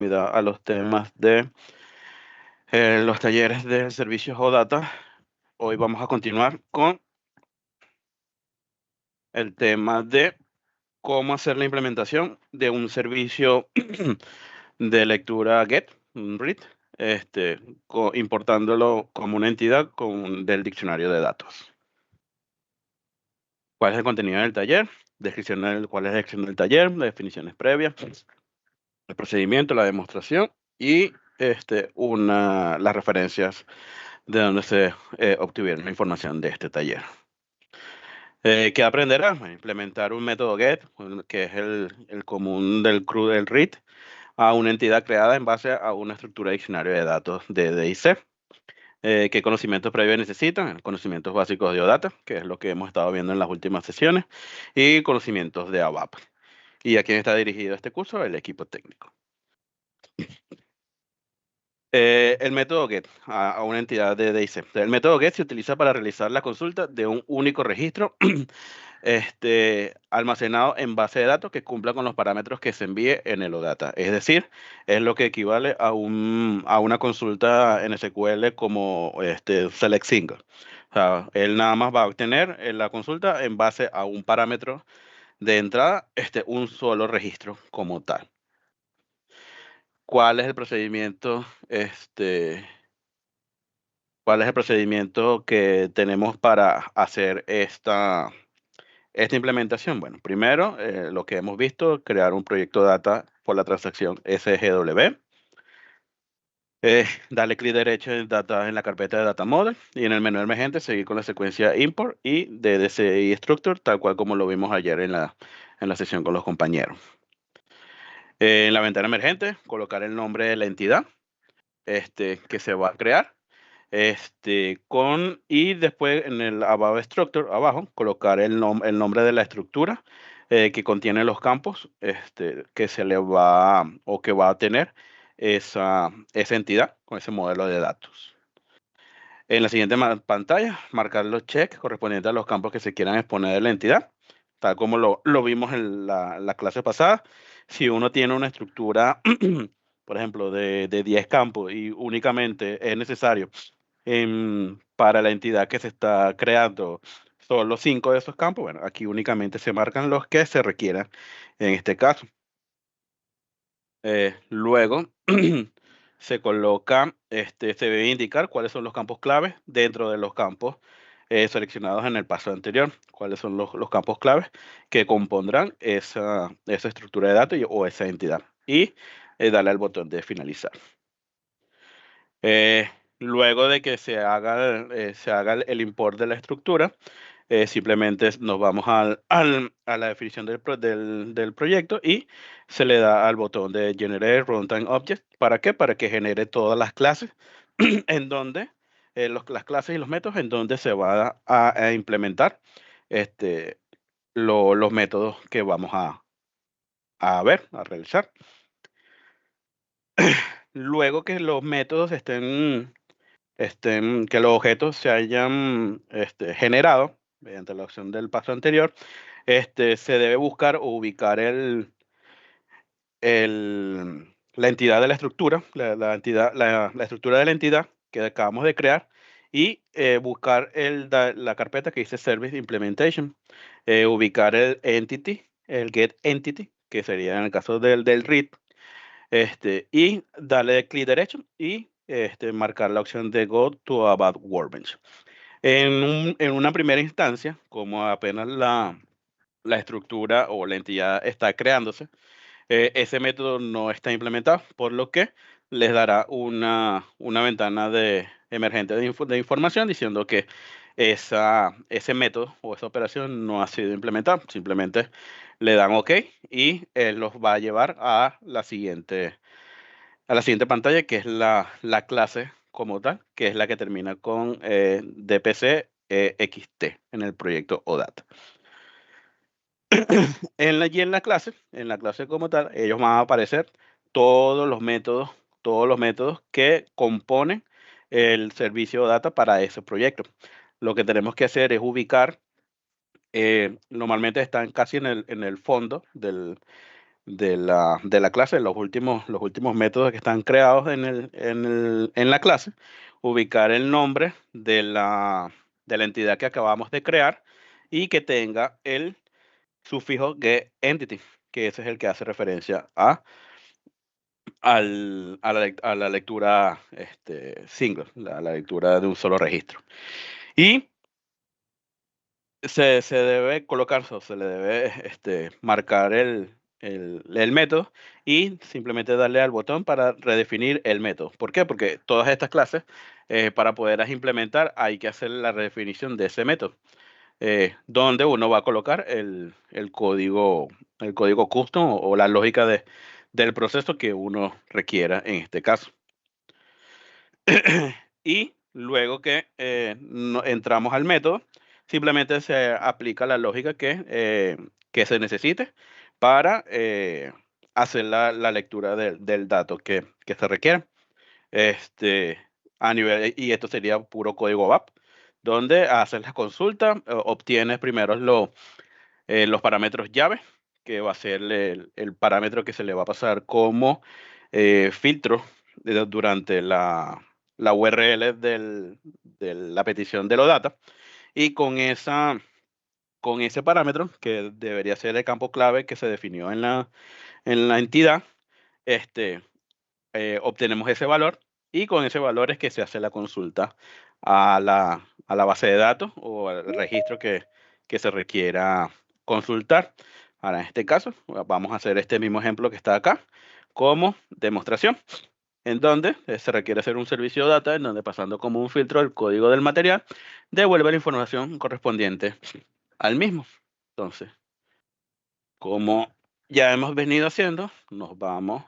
A los temas de los talleres de servicios o data. Hoy vamos a continuar con el tema de cómo hacer la implementación de un servicio de lectura GET, un read, importándolo como una entidad del diccionario de datos. ¿Cuál es el contenido del taller? Cuál es la descripción del taller, las definiciones previas, el procedimiento, la demostración y las referencias de donde se obtuvieron la información de este taller. ¿Qué aprenderás? A implementar un método GET, que es el común del CRUD del READ, a una entidad creada en base a una estructura de diccionario de datos de DIC. ¿Qué conocimientos previos necesitan? Conocimientos básicos de OData, que es lo que hemos estado viendo en las últimas sesiones, y conocimientos de ABAP. ¿Y a quién está dirigido este curso? El equipo técnico. El método GET a una entidad de DIC. El método GET se utiliza para realizar la consulta de un único registro almacenado en base de datos que cumpla con los parámetros que se envíe en el OData. Es decir, es lo que equivale a una consulta en SQL como select single. O sea, él nada más va a obtener la consulta en base a un parámetro de entrada, un solo registro como tal. ¿Cuál es el procedimiento? ¿Cuál es el procedimiento que tenemos para hacer esta implementación? Bueno, primero, lo que hemos visto, crear un proyecto data por la transacción SGW. Darle clic derecho en la carpeta de Data Model y en el menú emergente seguir con la secuencia Import y DDCI Structure, tal cual como lo vimos ayer en la sesión con los compañeros. En la ventana emergente, colocar el nombre de la entidad que se va a crear. Y después en el About Structure, abajo, colocar el nombre de la estructura que contiene los campos que se le va o que va a tener esa entidad con ese modelo de datos. En la siguiente pantalla, marcar los checks correspondientes a los campos que se quieran exponer de la entidad, tal como lo vimos en la clase pasada. Si uno tiene una estructura, por ejemplo, de 10 campos y únicamente es necesario para la entidad que se está creando solo 5 de esos campos, bueno, aquí únicamente se marcan los que se requieran en este caso. Luego se coloca, se debe indicar cuáles son los campos claves dentro de los campos seleccionados en el paso anterior, cuáles son los campos claves que compondrán esa estructura de datos o esa entidad. Y darle al botón de finalizar. Luego de que se haga el import de la estructura, simplemente nos vamos a la definición del proyecto y se le da al botón de Generate Runtime Object. ¿Para qué? Para que genere todas las clases en donde, las clases y los métodos en donde se va a implementar los métodos que vamos a realizar. Luego que los métodos que los objetos se hayan generado mediante la opción del paso anterior, se debe buscar o ubicar la entidad de la estructura, la estructura de la entidad que acabamos de crear y buscar la carpeta que dice Service Implementation, ubicar el Entity, el Get Entity, que sería en el caso del read, y darle clic derecho y marcar la opción de Go to About Workbench. En una primera instancia, como apenas la estructura o la entidad está creándose, ese método no está implementado, por lo que les dará una ventana emergente de información diciendo que ese método o esa operación no ha sido implementada. Simplemente le dan OK y él los va a llevar a la siguiente pantalla, que es la clase como tal, que es la que termina con DPC XT en el proyecto OData. En la clase como tal, ellos van a aparecer todos los métodos que componen el servicio OData para ese proyecto. Lo que tenemos que hacer es ubicar, normalmente están casi en el fondo de la clase, los últimos métodos que están creados en la clase, ubicar el nombre de la entidad que acabamos de crear y que tenga el sufijo getEntity, que ese es el que hace referencia a la lectura single, la lectura de un solo registro. Y se debe colocar, o se le debe marcar el método y simplemente darle al botón para redefinir el método. ¿Por qué? Porque todas estas clases, para poderlas implementar, hay que hacer la redefinición de ese método, donde uno va a colocar el código custom o la lógica del proceso que uno requiera en este caso. Y luego que entramos al método, simplemente se aplica la lógica que se necesite para hacer la lectura del dato que se requiere. Este, y esto sería puro código VAP, donde haces la consulta, obtienes primero los parámetros llave, que va a ser el parámetro que se le va a pasar como filtro durante la URL de la petición de los datos. Y con ese parámetro, que debería ser el campo clave que se definió en la entidad, este, obtenemos ese valor y con ese valor es que se hace la consulta a la base de datos o al registro que se requiera consultar. Ahora, en este caso, vamos a hacer este mismo ejemplo que está acá como demostración, en donde se requiere hacer un servicio data, en donde pasando como un filtro el código del material, devuelve la información correspondiente al mismo. Entonces, como ya hemos venido haciendo, nos vamos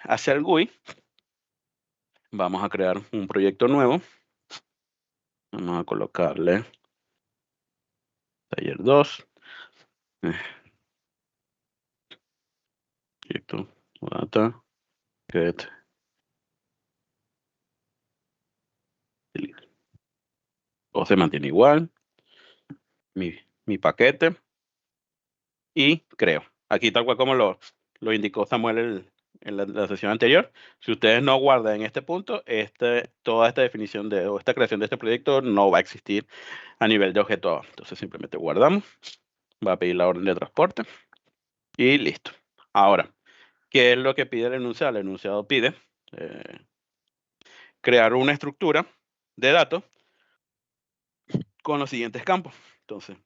hacia el GUI. Vamos a crear un proyecto nuevo. Vamos a colocarle taller 2. Proyecto data get delete. O se mantiene igual. Mi paquete. Y creo. Aquí tal cual como lo indicó Samuel en la sesión anterior. Si ustedes no guardan en este punto, toda esta definición o esta creación de este proyecto no va a existir a nivel de objeto A. Entonces simplemente guardamos. Va a pedir la orden de transporte. Y listo. Ahora, ¿qué es lo que pide el enunciado? El enunciado pide eh, crear una estructura de datos con los siguientes campos. Entonces,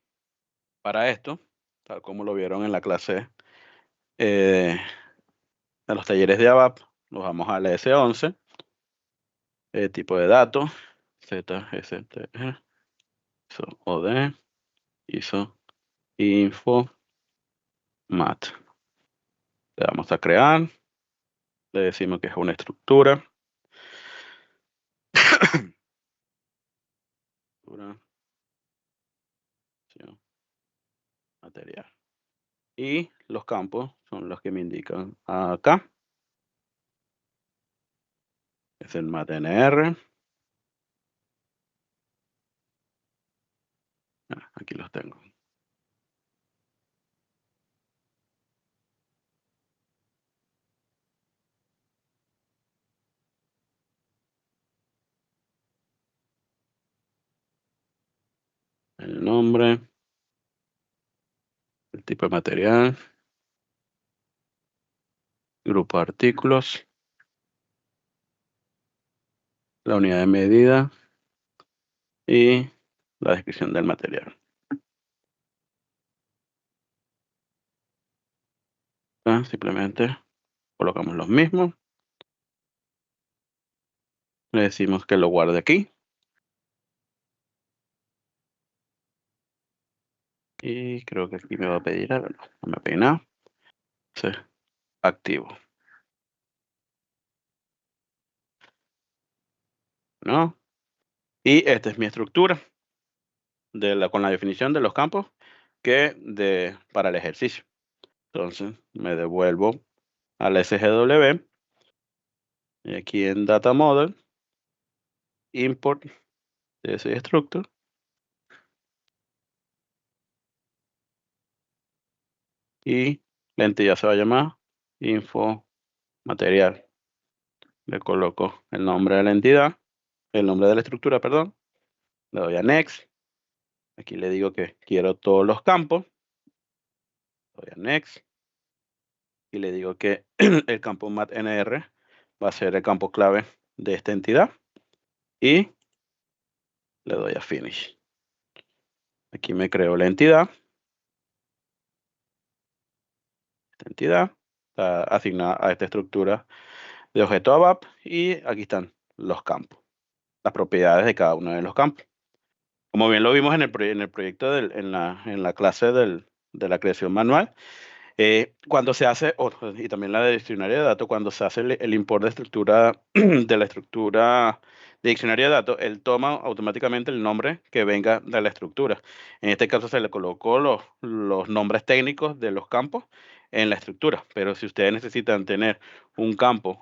para esto, tal como lo vieron en la clase eh, de los talleres de ABAP, nos vamos al S11, tipo de datos, ZSTE, ISO OD, ISO info mat. Le vamos a crear, le decimos que es una estructura. Material. Y los campos son los que me indican acá. Es el matnr. Aquí los tengo. El nombre, el tipo de material, grupo de artículos, la unidad de medida y la descripción del material. Simplemente colocamos los mismos. Le decimos que lo guarde aquí. Y creo que aquí me va a pedir algo. No me pide nada. Sí, activo. ¿No? Y esta es mi estructura con la definición de los campos para el ejercicio. Entonces me devuelvo al SGW y aquí en Data Model, Import CSV Structure. y la entidad se va a llamar info material. Le coloco el nombre de la entidad, el nombre de la estructura, perdón. Le doy a Next. Aquí le digo que quiero todos los campos. Le doy a Next. Y le digo que el campo matNR va a ser el campo clave de esta entidad. Y le doy a Finish. Aquí me creo la entidad. Esta entidad está asignada a esta estructura de objeto ABAP. Y aquí están los campos, las propiedades de cada uno de los campos. Como bien lo vimos en el proyecto, en la clase de la creación manual, cuando se hace, y también la de diccionario de datos, cuando se hace el import de estructura, de la estructura de diccionario de datos, él toma automáticamente el nombre que venga de la estructura. En este caso se le colocó los nombres técnicos de los campos en la estructura, pero si ustedes necesitan tener un campo,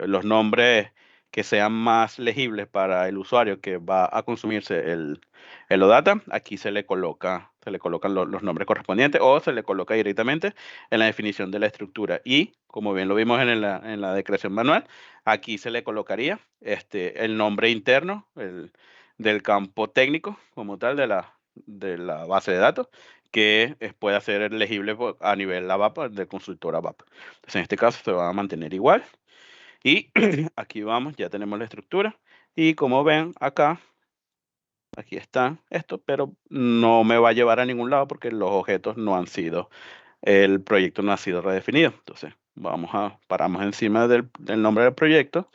los nombres que sean más legibles para el usuario que va a consumirse el OData, aquí se le colocan los nombres correspondientes o se le coloca directamente en la definición de la estructura. Y como bien lo vimos en la declaración manual, aquí se le colocaría el nombre interno del campo técnico como tal de la base de datos que pueda ser legible a nivel ABAP del consultor ABAP. Entonces en este caso se va a mantener igual. Y aquí vamos, ya tenemos la estructura. Y como ven acá, aquí está esto, pero no me va a llevar a ningún lado porque los objetos no han sido, el proyecto no ha sido redefinido. Entonces, paramos encima del nombre del proyecto,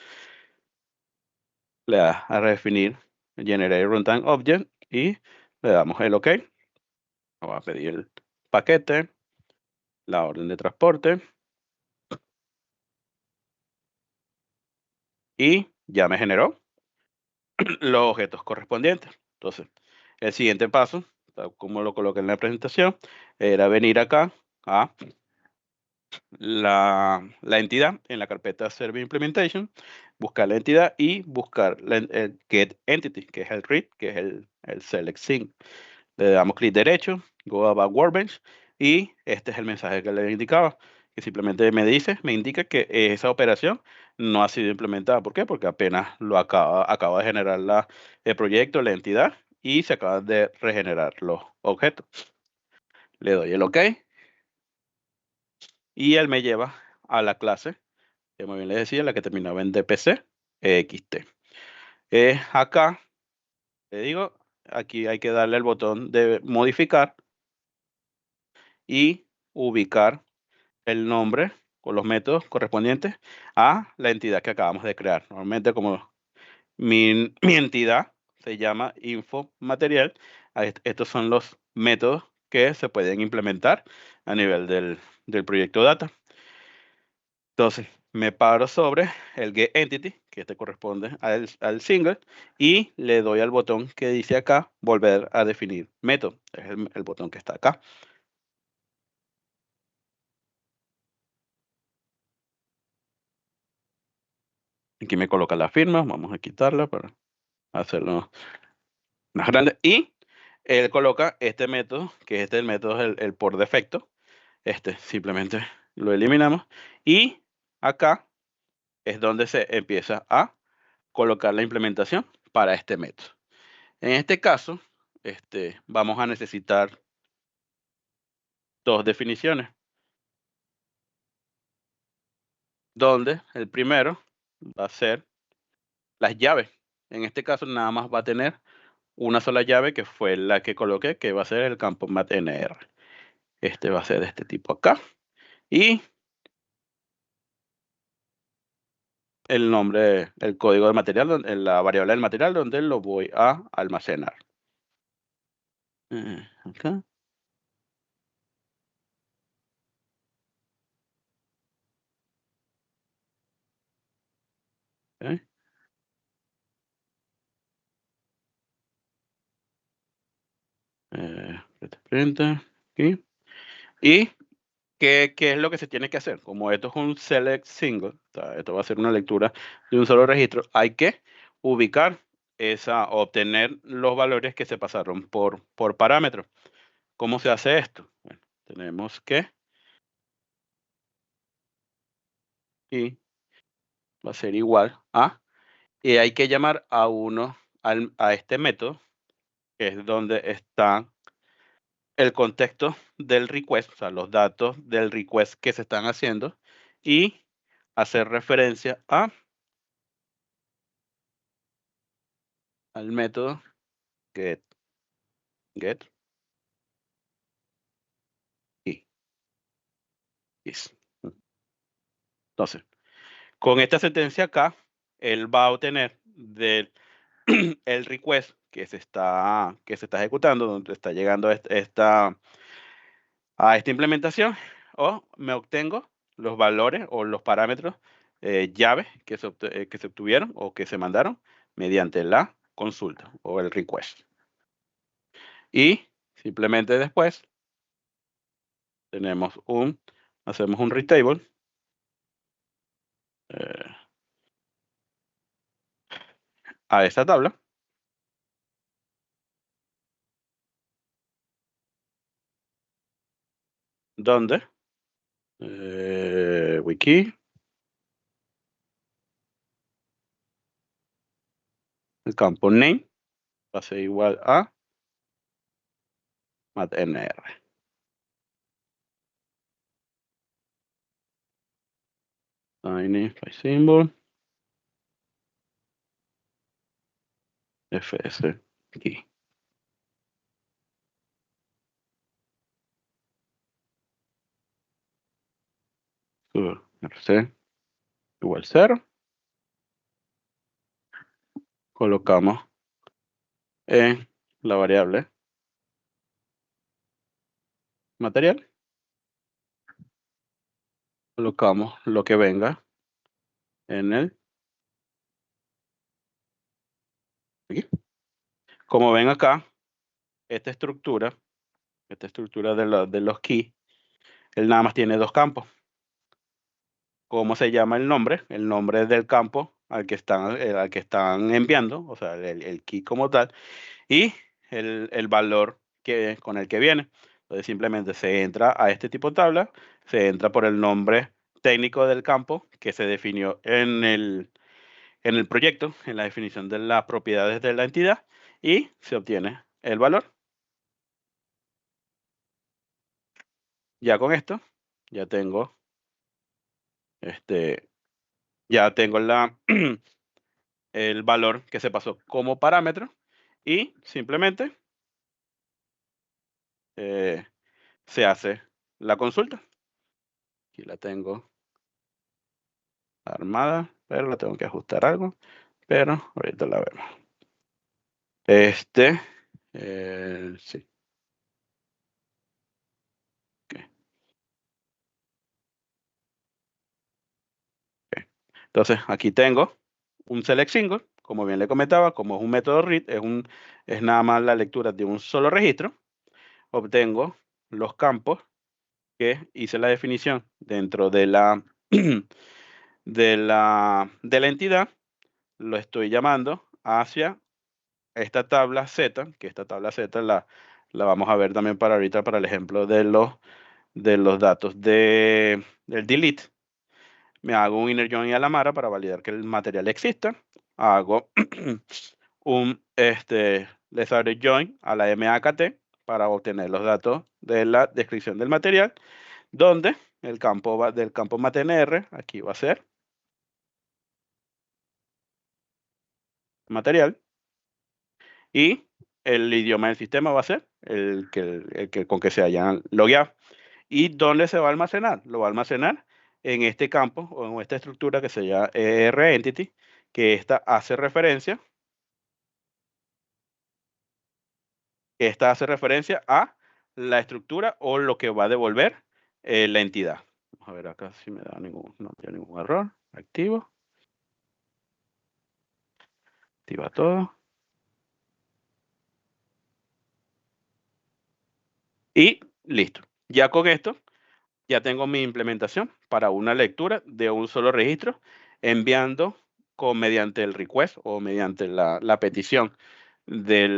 le das a redefinir Generate Runtime Object y le damos el OK. Nos va a pedir el paquete, la orden de transporte y ya me generó los objetos correspondientes. Entonces, el siguiente paso, tal como lo coloqué en la presentación, era venir acá a la entidad en la carpeta Service Implementation, buscar la entidad y buscar el Get Entity, que es el read, que es el Select Sync. Le damos clic derecho, Go About Workbench, y este es el mensaje que le indicaba, que simplemente me indica que esa operación no ha sido implementada. ¿Por qué? Porque apenas acaba de generar el proyecto, la entidad, y se acaban de regenerar los objetos. Le doy el OK, y él me lleva a la clase, como bien les decía, la que terminaba en DPC EXT. Acá, le digo, aquí hay que darle el botón de modificar y ubicar el nombre o los métodos correspondientes a la entidad que acabamos de crear. Normalmente, como mi entidad se llama info material, estos son los métodos que se pueden implementar a nivel del proyecto data. Entonces, me paro sobre el Get Entity, que este corresponde al single, y le doy al botón que dice acá, volver a definir método. Es el botón que está acá. Aquí me coloca la firma, vamos a quitarla para hacerlo más grande. Y él coloca este método, que este es el método, el por defecto. Simplemente lo eliminamos. Y acá es donde se empieza a colocar la implementación para este método. En este caso, vamos a necesitar dos definiciones, donde el primero va a ser las llaves. En este caso, nada más va a tener una sola llave, que fue la que coloqué, que va a ser el campo matNR. Este va a ser de este tipo acá. Y el nombre, el código del material, la variable del material donde lo voy a almacenar. Acá. Ok. Printer, aquí. Y ¿qué es lo que se tiene que hacer? Como esto es un select single, o sea, esto va a ser una lectura de un solo registro, hay que ubicar obtener los valores que se pasaron por parámetro. ¿Cómo se hace esto? Bueno, tenemos que y va a ser igual a, y hay que llamar a a este método, que es donde está el contexto del request, o sea, los datos del request que se están haciendo, y hacer referencia al método get, get y is. Entonces, con esta sentencia acá, él va a obtener del el request que se está ejecutando, donde está llegando a esta implementación, o me obtengo los valores o los parámetros llaves que se obtuvieron o que se mandaron mediante la consulta o el request. Y simplemente después tenemos hacemos un retable eh, a esta tabla, donde wiki, el campo name va a ser igual a matnr. Tiny file symbol fs key. rc igual 0. Colocamos en la variable material, colocamos lo que venga en aquí. Como ven acá, esta estructura, de los keys, él nada más tiene dos campos. ¿Cómo se llama el nombre? El nombre del campo al que están enviando, o sea, el key como tal, y el valor con el que viene. Entonces simplemente se entra a este tipo de tabla, se entra por el nombre técnico del campo que se definió en el proyecto, en la definición de las propiedades de la entidad, y se obtiene el valor. Ya con esto, ya tengo, este, ya tengo el valor que se pasó como parámetro y simplemente eh, se hace la consulta. Aquí la tengo armada, pero la tengo que ajustar algo, pero ahorita la vemos. Sí. Ok, ok. Entonces, aquí tengo un select single, como bien le comentaba, como es un método read, es nada más la lectura de un solo registro. Obtengo los campos que hice la definición dentro de de la entidad, lo estoy llamando hacia esta tabla Z, que esta tabla Z la vamos a ver también para ahorita, para el ejemplo de los datos del delete. Me hago un inner join a la Mara para validar que el material exista. Hago les abre join a la MAKT para obtener los datos de la descripción del material, donde del campo MATNR, aquí va a ser material, y el idioma del sistema va a ser con que se hayan logueado. ¿Y dónde se va a almacenar? Lo va a almacenar en este campo o en esta estructura que se llama EREntity, que esta hace referencia a la estructura o lo que va a devolver la entidad. Vamos a ver acá si me da no tiene ningún error. Activa todo. Y listo. Ya con esto, ya tengo mi implementación para una lectura de un solo registro, enviando mediante el request o mediante la petición de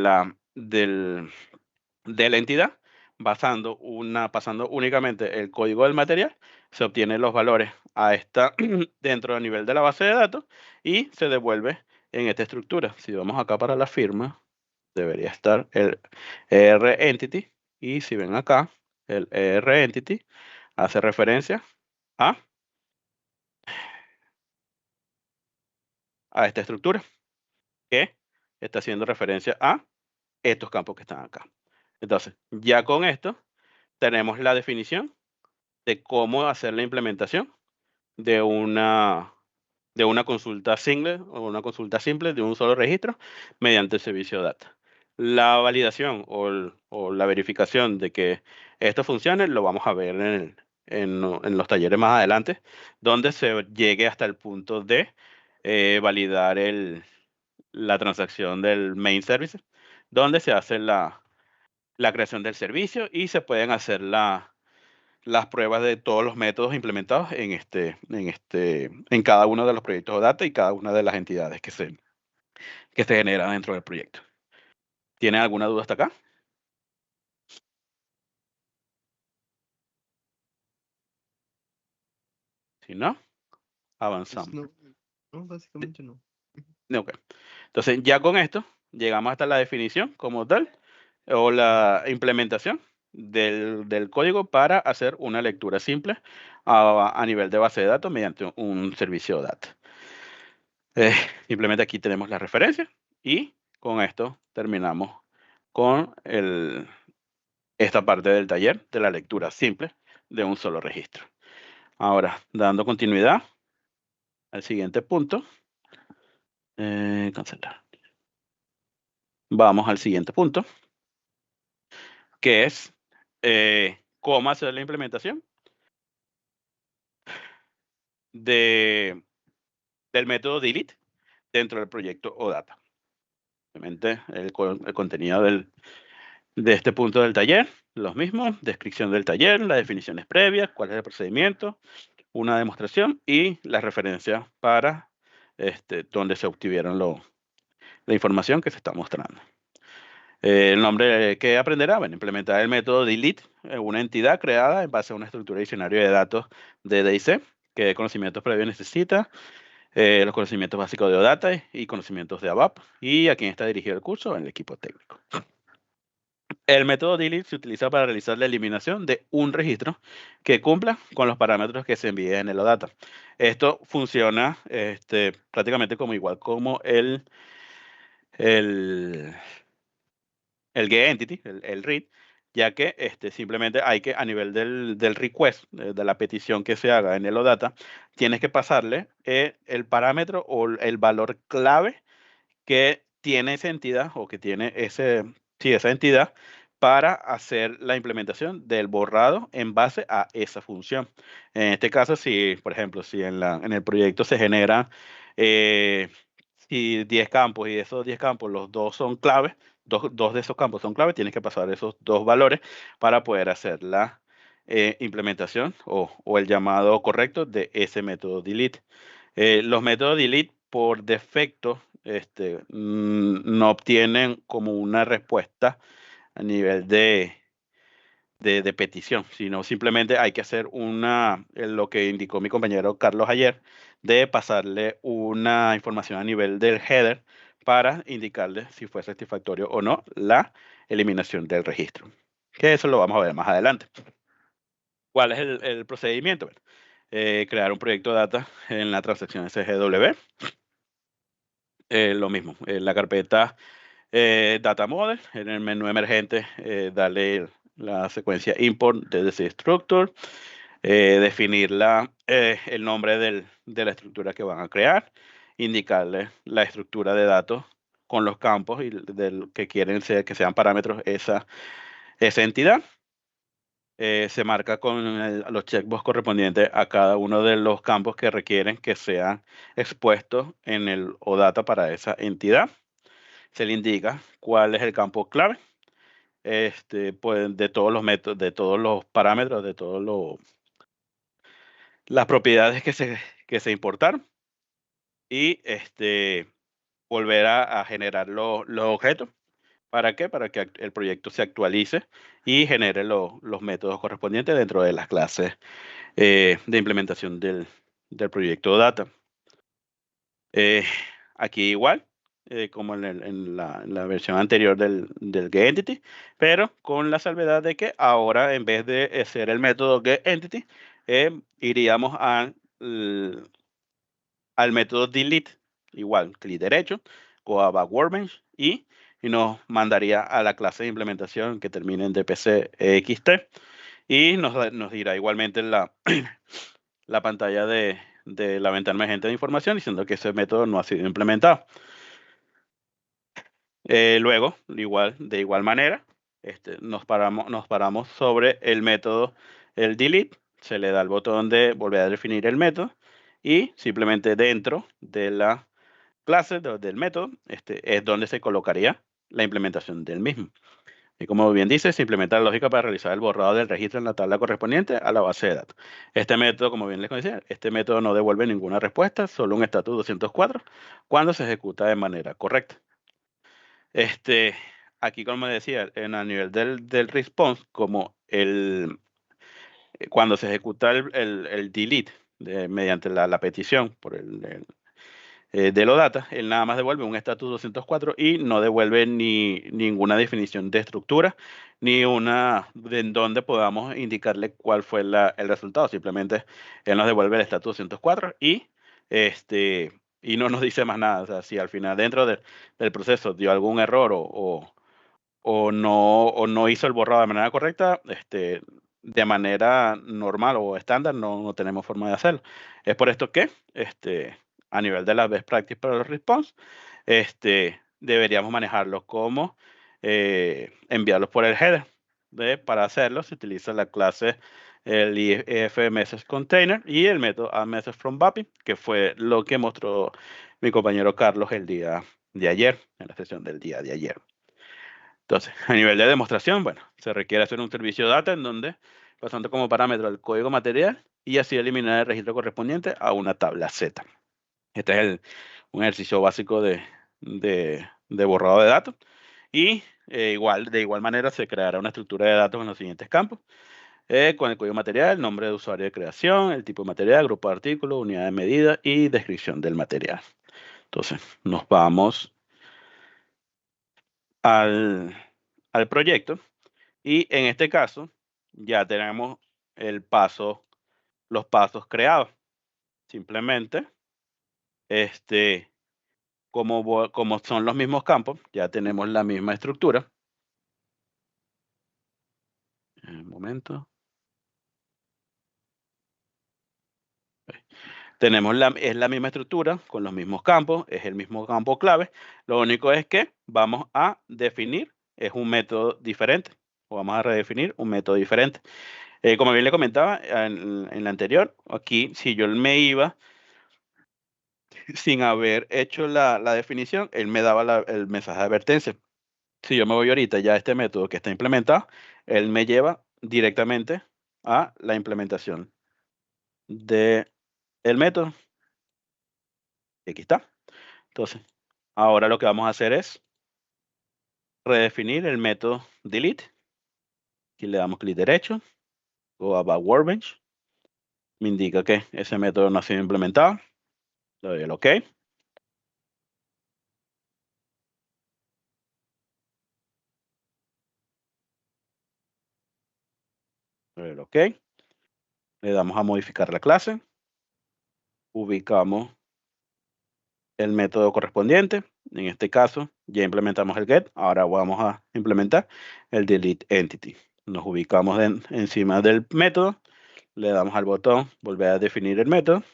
de la entidad, pasando únicamente el código del material, se obtienen los valores a esta dentro del nivel de la base de datos y se devuelve en esta estructura. Si vamos acá para la firma, debería estar el ER-Entity, y si ven acá, el ER-Entity hace referencia a, a esta estructura que está haciendo referencia a estos campos que están acá. Entonces, ya con esto tenemos la definición de cómo hacer la implementación de una consulta single o una consulta simple de un solo registro mediante el servicio data. La validación o la verificación de que esto funcione lo vamos a ver en los talleres más adelante, donde se llegue hasta el punto de validar la transacción del main service, donde se hace la creación del servicio y se pueden hacer las pruebas de todos los métodos implementados en cada uno de los proyectos o data y cada una de las entidades que se generan dentro del proyecto. ¿Tienen alguna duda hasta acá? Si no, Pues avanzamos. no, básicamente no. Ok. Entonces, ya con esto, llegamos hasta la definición como tal o la implementación del código para hacer una lectura simple a nivel de base de datos mediante un servicio data. Simplemente aquí tenemos la referencia y con esto terminamos con esta parte del taller de la lectura simple de un solo registro. Ahora, dando continuidad al siguiente punto, cancelar. Vamos al siguiente punto, que es cómo hacer la implementación del método delete dentro del proyecto OData. Obviamente, el contenido de este punto del taller, los mismos, descripción del taller, las definiciones previas, cuál es el procedimiento, una demostración y las referencias para donde se obtuvieron la información que se está mostrando. El nombre que aprenderá, bueno, implementar el método delete en una entidad creada en base a una estructura de diccionario de datos de DIC, qué conocimientos previos necesita, los conocimientos básicos de OData y conocimientos de ABAP, y a quién está dirigido el curso, en el equipo técnico. El método delete se utiliza para realizar la eliminación de un registro que cumpla con los parámetros que se envíen en el OData. Esto funciona prácticamente igual como el, el getEntity, el read, ya que simplemente hay que, a nivel del request, de la petición que se haga en el OData, tienes que pasarle el parámetro o el valor clave que tiene esa entidad o que tiene esa entidad para hacer la implementación del borrado en base a esa función. En este caso, si, por ejemplo, si en el proyecto se generan eh, si 10 campos y de esos 10 campos los dos son claves, dos de esos campos son claves, tienes que pasar esos dos valores para poder hacer la implementación o el llamado correcto de ese método delete. Los métodos delete por defecto no obtienen como una respuesta a nivel de petición, sino simplemente hay que hacer lo que indicó mi compañero Carlos ayer, de pasarle una información a nivel del header para indicarle si fue satisfactorio o no la eliminación del registro. Que eso lo vamos a ver más adelante. ¿Cuál es el procedimiento? Bueno, crear un proyecto data en la transacción SGW. Lo mismo, en la carpeta Data Model, en el menú emergente, darle la secuencia import desde structure, definir el nombre de la estructura que van a crear, indicarle la estructura de datos con los campos y que quieren que sean parámetros esa entidad. Se marca con los checkbox correspondientes a cada uno de los campos que requieren que sean expuestos en el OData para esa entidad. Se le indica cuál es el campo clave pues, de todos los métodos, de todos los parámetros, de todas las propiedades que se importaron y volver a generar los objetos. ¿Para qué? Para que el proyecto se actualice y genere los métodos correspondientes dentro de las clases de implementación del proyecto Data. Aquí igual, como en la versión anterior del getEntity, pero con la salvedad de que ahora en vez de ser el método getEntity, iríamos al método delete, igual, clic derecho, go a back workbench y nos mandaría a la clase de implementación que termine en dpc ext y nos dirá igualmente la pantalla de la ventana emergente de información diciendo que ese método no ha sido implementado. Luego, de igual manera, nos paramos sobre el método, el delete, se le da el botón de volver a definir el método y simplemente dentro de la clase del método es donde se colocaría la implementación del mismo. Y como bien dice, se implementa la lógica para realizar el borrado del registro en la tabla correspondiente a la base de datos. Este método, como bien les decía, este método no devuelve ninguna respuesta, solo un status 204 cuando se ejecuta de manera correcta. Aquí, como decía, a nivel del response, como cuando se ejecuta el delete mediante la petición por de los data, él nada más devuelve un status 204 y no devuelve ninguna definición de estructura, ni una en donde podamos indicarle cuál fue el resultado. Simplemente él nos devuelve el status 204 y no nos dice más nada. O sea, si al final dentro del proceso dio algún error o no hizo el borrado de manera correcta, de manera normal o estándar, no tenemos forma de hacerlo. Es por esto que, a nivel de las best practice para los response, deberíamos manejarlos como enviarlos por el header. Para hacerlo se utiliza la clase el if message container y el método addMessage from Bapi, que fue lo que mostró mi compañero Carlos el día de ayer, en la sesión del día de ayer. Entonces, a nivel de demostración, bueno, se requiere hacer un servicio data en donde pasando como parámetro el código material y así eliminar el registro correspondiente a una tabla Z. Este es un ejercicio básico de borrado de datos. Y de igual manera se creará una estructura de datos en los siguientes campos. Con el código material, nombre de usuario de creación, el tipo de material, grupo de artículos, unidad de medida y descripción del material. Entonces, nos vamos al proyecto. Y en este caso, ya tenemos los pasos creados. Simplemente, como son los mismos campos, ya tenemos la misma estructura. Un momento. Es la misma estructura con los mismos campos, es el mismo campo clave. Lo único es que vamos a definir, es un método diferente, o vamos a redefinir un método diferente. Como bien le comentaba en la anterior, aquí si yo me iba sin haber hecho la definición, él me daba el mensaje de advertencia. Si yo me voy ahorita ya a este método que está implementado, él me lleva directamente a la implementación del método. Y aquí está. Entonces, ahora lo que vamos a hacer es redefinir el método delete. Aquí le damos clic derecho, o a Workbench. Me indica que ese método no ha sido implementado. Le doy el OK. Le doy el OK. Le damos a modificar la clase. Ubicamos el método correspondiente. En este caso, ya implementamos el get. Ahora vamos a implementar el delete entity. Nos ubicamos encima del método. Le damos al botón volver a definir el método.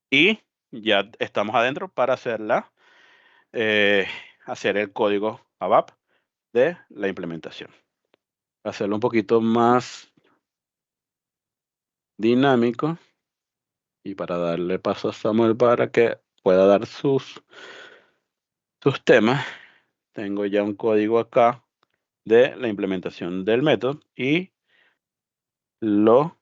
Y ya estamos adentro para hacer el código ABAP de la implementación. Para hacerlo un poquito más dinámico y para darle paso a Samuel para que pueda dar sus temas, tengo ya un código acá de la implementación del método y lo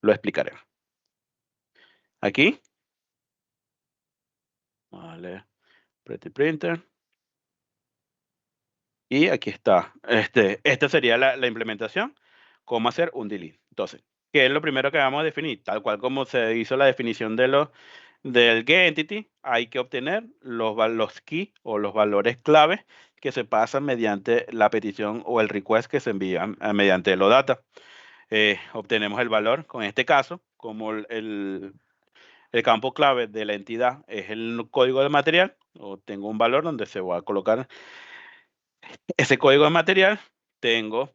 explicaré. Aquí, vale, Pretty Printer. Y aquí está. Esta sería la implementación. Cómo hacer un delete. Entonces, ¿qué es lo primero que vamos a definir? Tal cual como se hizo la definición del getEntity, hay que obtener los key o los valores clave que se pasan mediante la petición o el request que se envía mediante el OData. Obtenemos el valor, con este caso, como el campo clave de la entidad es el código de material, obtengo un valor donde se va a colocar ese código de material. Tengo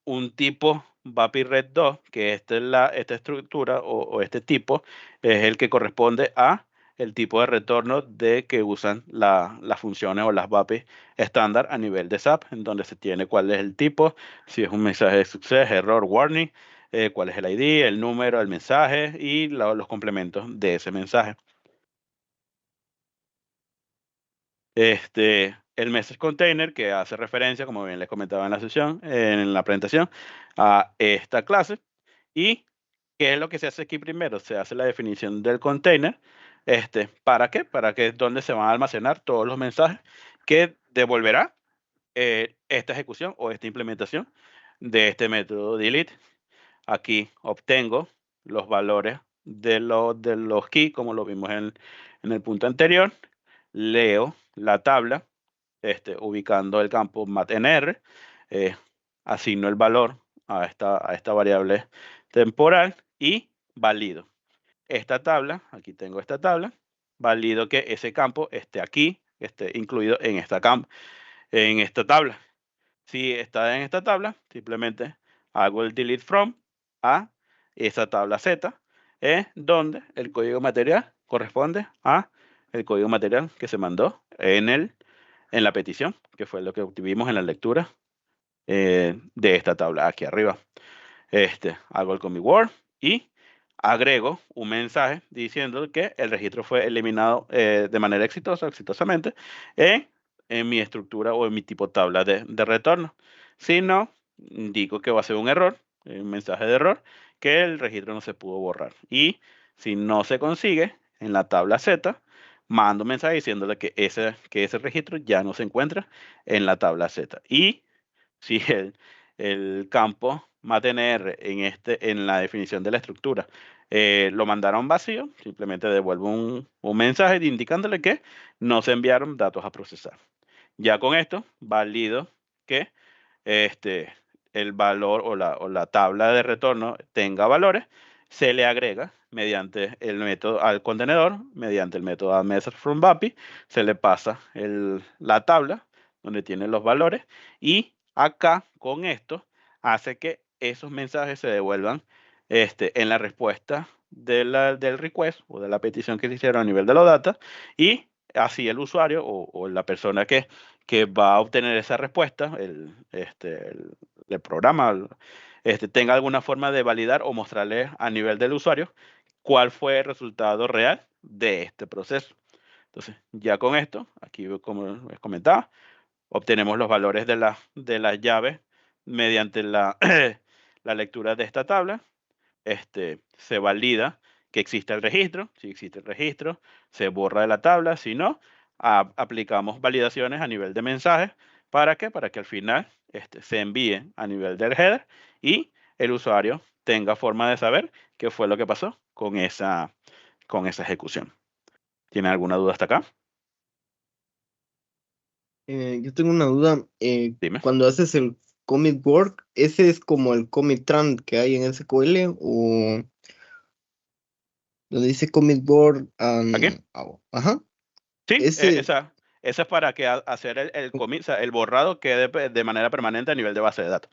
un tipo BAPI Red 2, que esta estructura o este tipo es el que corresponde a el tipo de retorno de que usan las funciones o las BAPI estándar a nivel de SAP, en donde se tiene cuál es el tipo, si es un mensaje de success, error, warning, cuál es el ID, el número, el mensaje y los complementos de ese mensaje. El message container que hace referencia, como bien les comentaba en la sesión, en la presentación, a esta clase. ¿Y qué es lo que se hace aquí primero? Se hace la definición del container. ¿Para qué? Para que es donde se van a almacenar todos los mensajes que devolverá esta ejecución o esta implementación de este método delete. Aquí obtengo los valores de los keys, como lo vimos en el punto anterior. Leo la tabla, ubicando el campo matnr, asigno el valor a esta variable temporal y valido esta tabla. Aquí tengo esta tabla, valido que ese campo esté aquí, esté incluido en esta tabla. Si está en esta tabla, simplemente hago el delete from a esa tabla Z, donde el código material corresponde a el código material que se mandó en la petición, que fue lo que obtuvimos en la lectura de esta tabla aquí arriba. Hago el commit word y agrego un mensaje diciendo que el registro fue eliminado de manera exitosamente en, en mi estructura o en mi tipo tabla de retorno. Si no, indico que va a ser un error, un mensaje de error, que el registro no se pudo borrar. Y si no se consigue en la tabla Z, mando un mensaje diciéndole que ese registro ya no se encuentra en la tabla Z. Y si el campo MATNR en la definición de la estructura lo mandaron vacío, simplemente devuelvo un mensaje indicándole que no se enviaron datos a procesar. Ya con esto, valido que este, el valor o la tabla de retorno tenga valores, se le agrega mediante el método al contenedor, mediante el método addMessageFromBAPI, se le pasa la tabla donde tiene los valores y acá con esto hace que esos mensajes se devuelvan en la respuesta del request o de la petición que se hicieron a nivel de los data y así el usuario o la persona que va a obtener esa respuesta, el programa, tenga alguna forma de validar o mostrarle a nivel del usuario cuál fue el resultado real de este proceso. Entonces, ya con esto, aquí como les comentaba, obtenemos los valores de las llaves mediante la lectura de esta tabla. Se valida que existe el registro. Si existe el registro, se borra de la tabla. Si no, aplicamos validaciones a nivel de mensajes. ¿Para qué? Para que al final se envíe a nivel del header y el usuario tenga forma de saber qué fue lo que pasó con esa ejecución. ¿Tiene alguna duda hasta acá? Yo tengo una duda. Dime. Cuando haces el commit work, ¿ese es como el commit tran que hay en SQL o donde dice commit word? ¿Aquí? Ajá. Sí, Ese. esa es para que hacer el commit, o sea, el borrado quede de manera permanente a nivel de base de datos.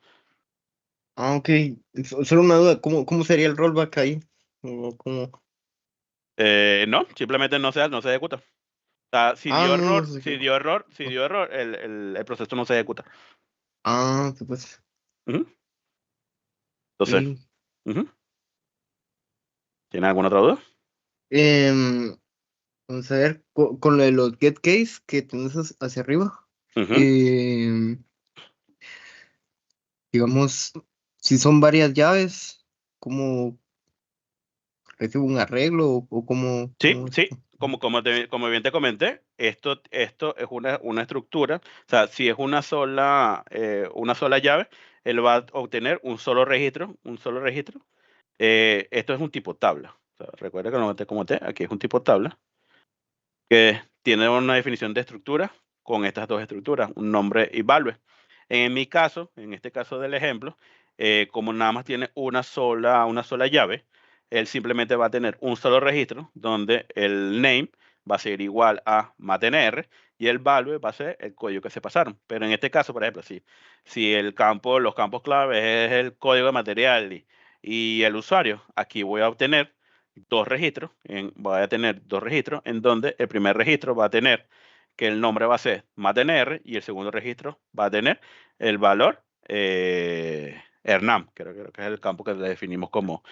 Ok. Solo una duda. ¿Cómo sería el rollback ahí? O ¿cómo? No, simplemente no se ejecuta. O sea, si dio No, no error, sé qué. el proceso no se ejecuta. Pues. Ujú. Entonces, Ok. ujú. ¿Tiene alguna otra duda? Em, Vamos a ver, con lo de los get case que tenés hacia arriba. Ujú. em, digamos, si son varias llaves, ¿cómo recibo un arreglo o cómo, Sí, cómo es sí. esto? como bien te comenté, esto es una estructura, o sea, si es una sola llave, él va a obtener un solo registro. Esto es un tipo tabla. O sea, recuerda que como te comenté, aquí es un tipo tabla que tiene una definición de estructura con estas dos estructuras, un nombre y value. En mi caso, en este caso del ejemplo, como nada más tiene una sola llave, él simplemente va a tener un solo registro donde el name va a ser igual a matnr y el value va a ser el código que se pasaron. Pero en este caso, por ejemplo, si los campos clave es el código de material y el usuario, aquí voy a obtener voy a tener dos registros en donde el primer registro va a tener que el nombre va a ser matnr y el segundo registro va a tener el valor Hernán, creo que es el campo que le definimos como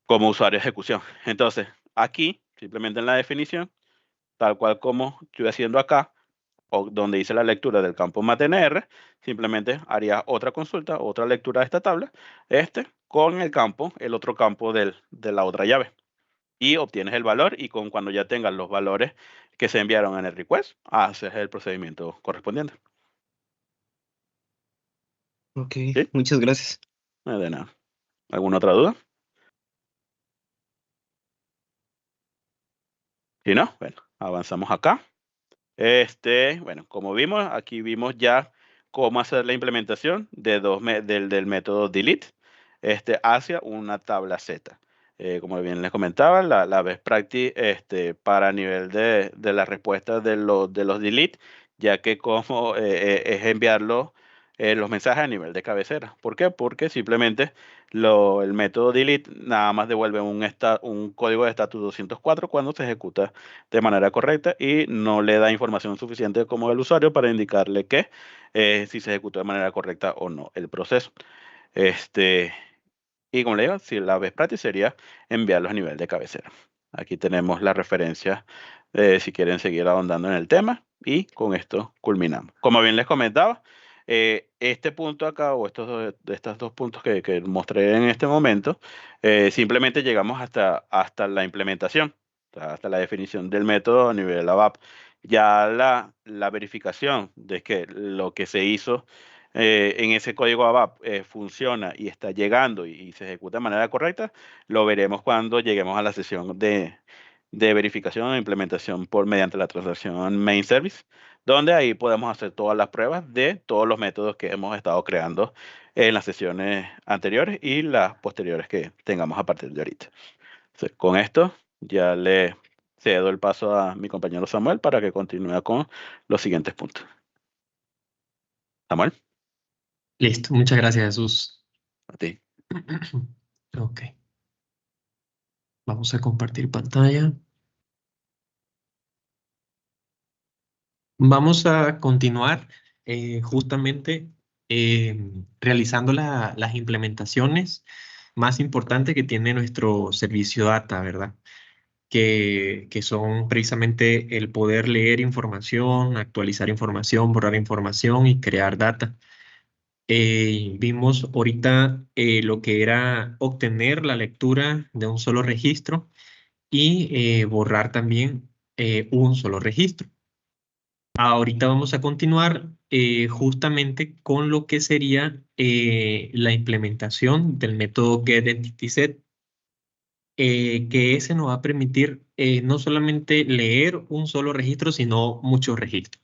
usuario de ejecución. Entonces, aquí, simplemente en la definición, tal cual como estoy haciendo acá, o donde hice la lectura del campo matnr, simplemente haría otra consulta, otra lectura de esta tabla, con el otro campo de la otra llave y obtienes el valor y cuando ya tengas los valores que se enviaron en el request, haces el procedimiento correspondiente. Ok, ¿Sí? muchas gracias. De nada. ¿Alguna otra duda? Si no, bueno, avanzamos acá. Bueno, como vimos, aquí vimos ya cómo hacer la implementación del método delete hacia una tabla Z. Como bien les comentaba, la best practice para nivel de la respuesta de los delete, ya que como es enviarlo los mensajes a nivel de cabecera. ¿Por qué? Porque simplemente el método delete nada más devuelve un código de estatus 204 cuando se ejecuta de manera correcta y no le da información suficiente como el usuario para indicarle que si se ejecutó de manera correcta o no el proceso. Este, y como le digo, si la best practice sería enviarlos a nivel de cabecera. Aquí tenemos la referencia si quieren seguir ahondando en el tema y con esto culminamos. Como bien les comentaba, este punto acá o estos dos puntos que mostré en este momento, simplemente llegamos hasta la implementación, o sea, hasta la definición del método a nivel ABAP. Ya la verificación de que lo que se hizo en ese código ABAP funciona y está llegando y se ejecuta de manera correcta, lo veremos cuando lleguemos a la sesión de verificación e implementación mediante la transacción main service, donde ahí podemos hacer todas las pruebas de todos los métodos que hemos estado creando en las sesiones anteriores y las posteriores que tengamos a partir de ahorita. Entonces, con esto ya le cedo el paso a mi compañero Samuel para que continúe con los siguientes puntos. Samuel, Listo, muchas gracias, Jesús. a ti. Ok, vamos a compartir pantalla. Vamos a continuar justamente realizando las implementaciones más importantes que tiene nuestro servicio data, ¿verdad? Que son precisamente el poder leer información, actualizar información, borrar información y crear data. Vimos ahorita lo que era obtener la lectura de un solo registro y borrar también un solo registro. Ahorita vamos a continuar justamente con lo que sería la implementación del método getEntitySet, que ese nos va a permitir no solamente leer un solo registro, sino muchos registros,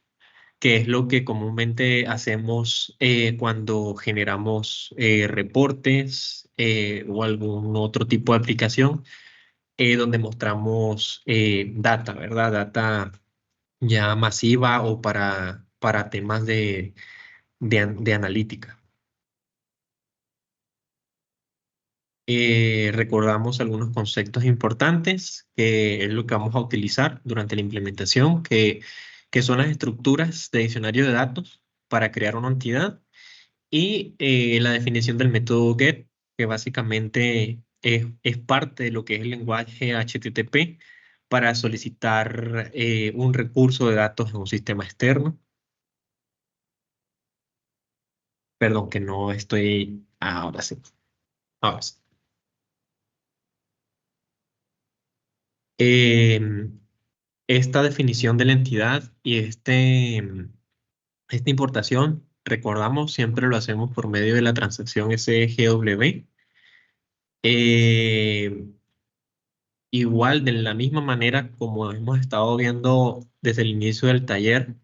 que es lo que comúnmente hacemos cuando generamos reportes o algún otro tipo de aplicación donde mostramos data, ¿verdad? Data ya masiva o para temas de analítica. Recordamos algunos conceptos importantes que es lo que vamos a utilizar durante la implementación, que son las estructuras de diccionario de datos para crear una entidad y la definición del método GET, que básicamente es parte de lo que es el lenguaje HTTP para solicitar un recurso de datos en un sistema externo. Perdón, que no estoy. Ahora sí. Ahora sí. esta definición de la entidad y esta importación, recordamos, siempre lo hacemos por medio de la transacción SGW. Igual, de la misma manera como hemos estado viendo desde el inicio del taller,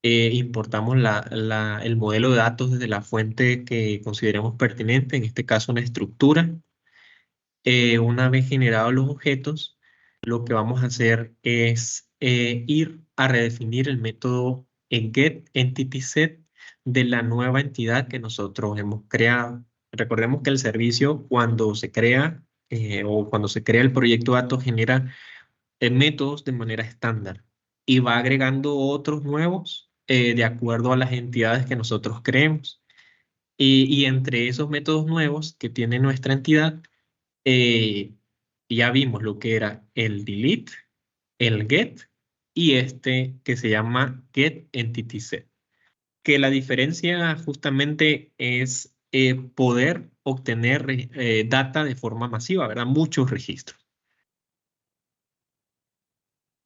importamos el modelo de datos desde la fuente que consideremos pertinente, en este caso una estructura. Una vez generados los objetos, lo que vamos a hacer es ir a redefinir el método en getEntitySet de la nueva entidad que nosotros hemos creado. Recordemos que el servicio, cuando se crea o cuando se crea el proyecto de datos, genera métodos de manera estándar y va agregando otros nuevos de acuerdo a las entidades que nosotros creemos. Y entre esos métodos nuevos que tiene nuestra entidad, ya vimos lo que era el delete, el get y este que se llama getEntitySet. Que la diferencia justamente es poder obtener data de forma masiva, ¿verdad? Muchos registros.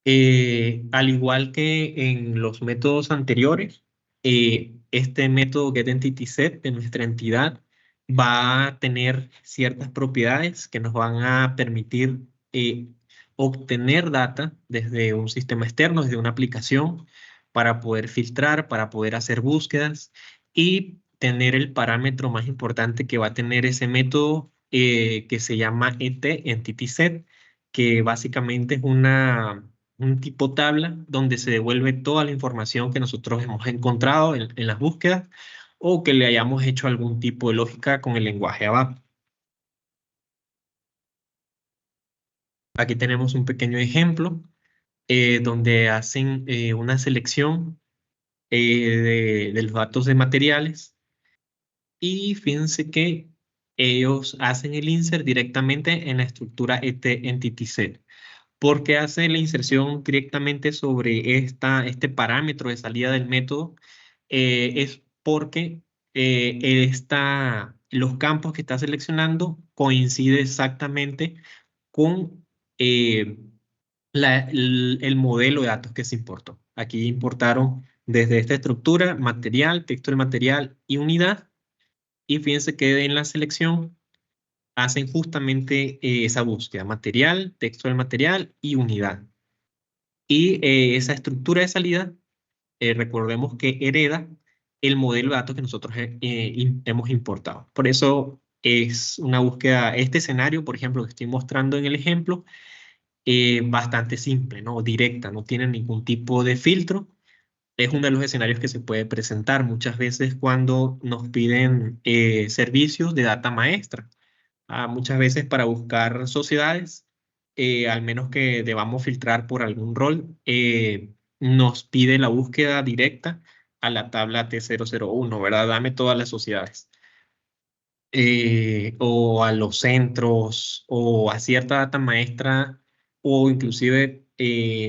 Al igual que en los métodos anteriores, este método getEntitySet de nuestra entidad va a tener ciertas propiedades que nos van a permitir obtener data desde un sistema externo, desde una aplicación, para poder filtrar, para poder hacer búsquedas y tener el parámetro más importante que va a tener ese método que se llama etEntitySet, que básicamente es un tipo tabla donde se devuelve toda la información que nosotros hemos encontrado en las búsquedas o que le hayamos hecho algún tipo de lógica con el lenguaje ABAP. Aquí tenemos un pequeño ejemplo donde hacen una selección de los datos de materiales y fíjense que ellos hacen el insert directamente en la estructura etEntitySet. ¿Por qué hace la inserción directamente sobre este parámetro de salida del método? Es porque los campos que está seleccionando coincide exactamente con eh, el modelo de datos que se importó. Aquí importaron desde esta estructura material, texto del material y unidad. Y fíjense que en la selección hacen justamente esa búsqueda, material, texto del material y unidad. Y esa estructura de salida, recordemos que hereda el modelo de datos que nosotros hemos importado. Por eso es una búsqueda, este escenario, por ejemplo, que estoy mostrando en el ejemplo, bastante simple, ¿no? Directa, no tiene ningún tipo de filtro. Es uno de los escenarios que se puede presentar muchas veces cuando nos piden servicios de data maestra. Muchas veces para buscar sociedades, al menos que debamos filtrar por algún rol, nos pide la búsqueda directa a la tabla T001, ¿verdad? Dame todas las sociedades. O a los centros, o a cierta data maestra, o inclusive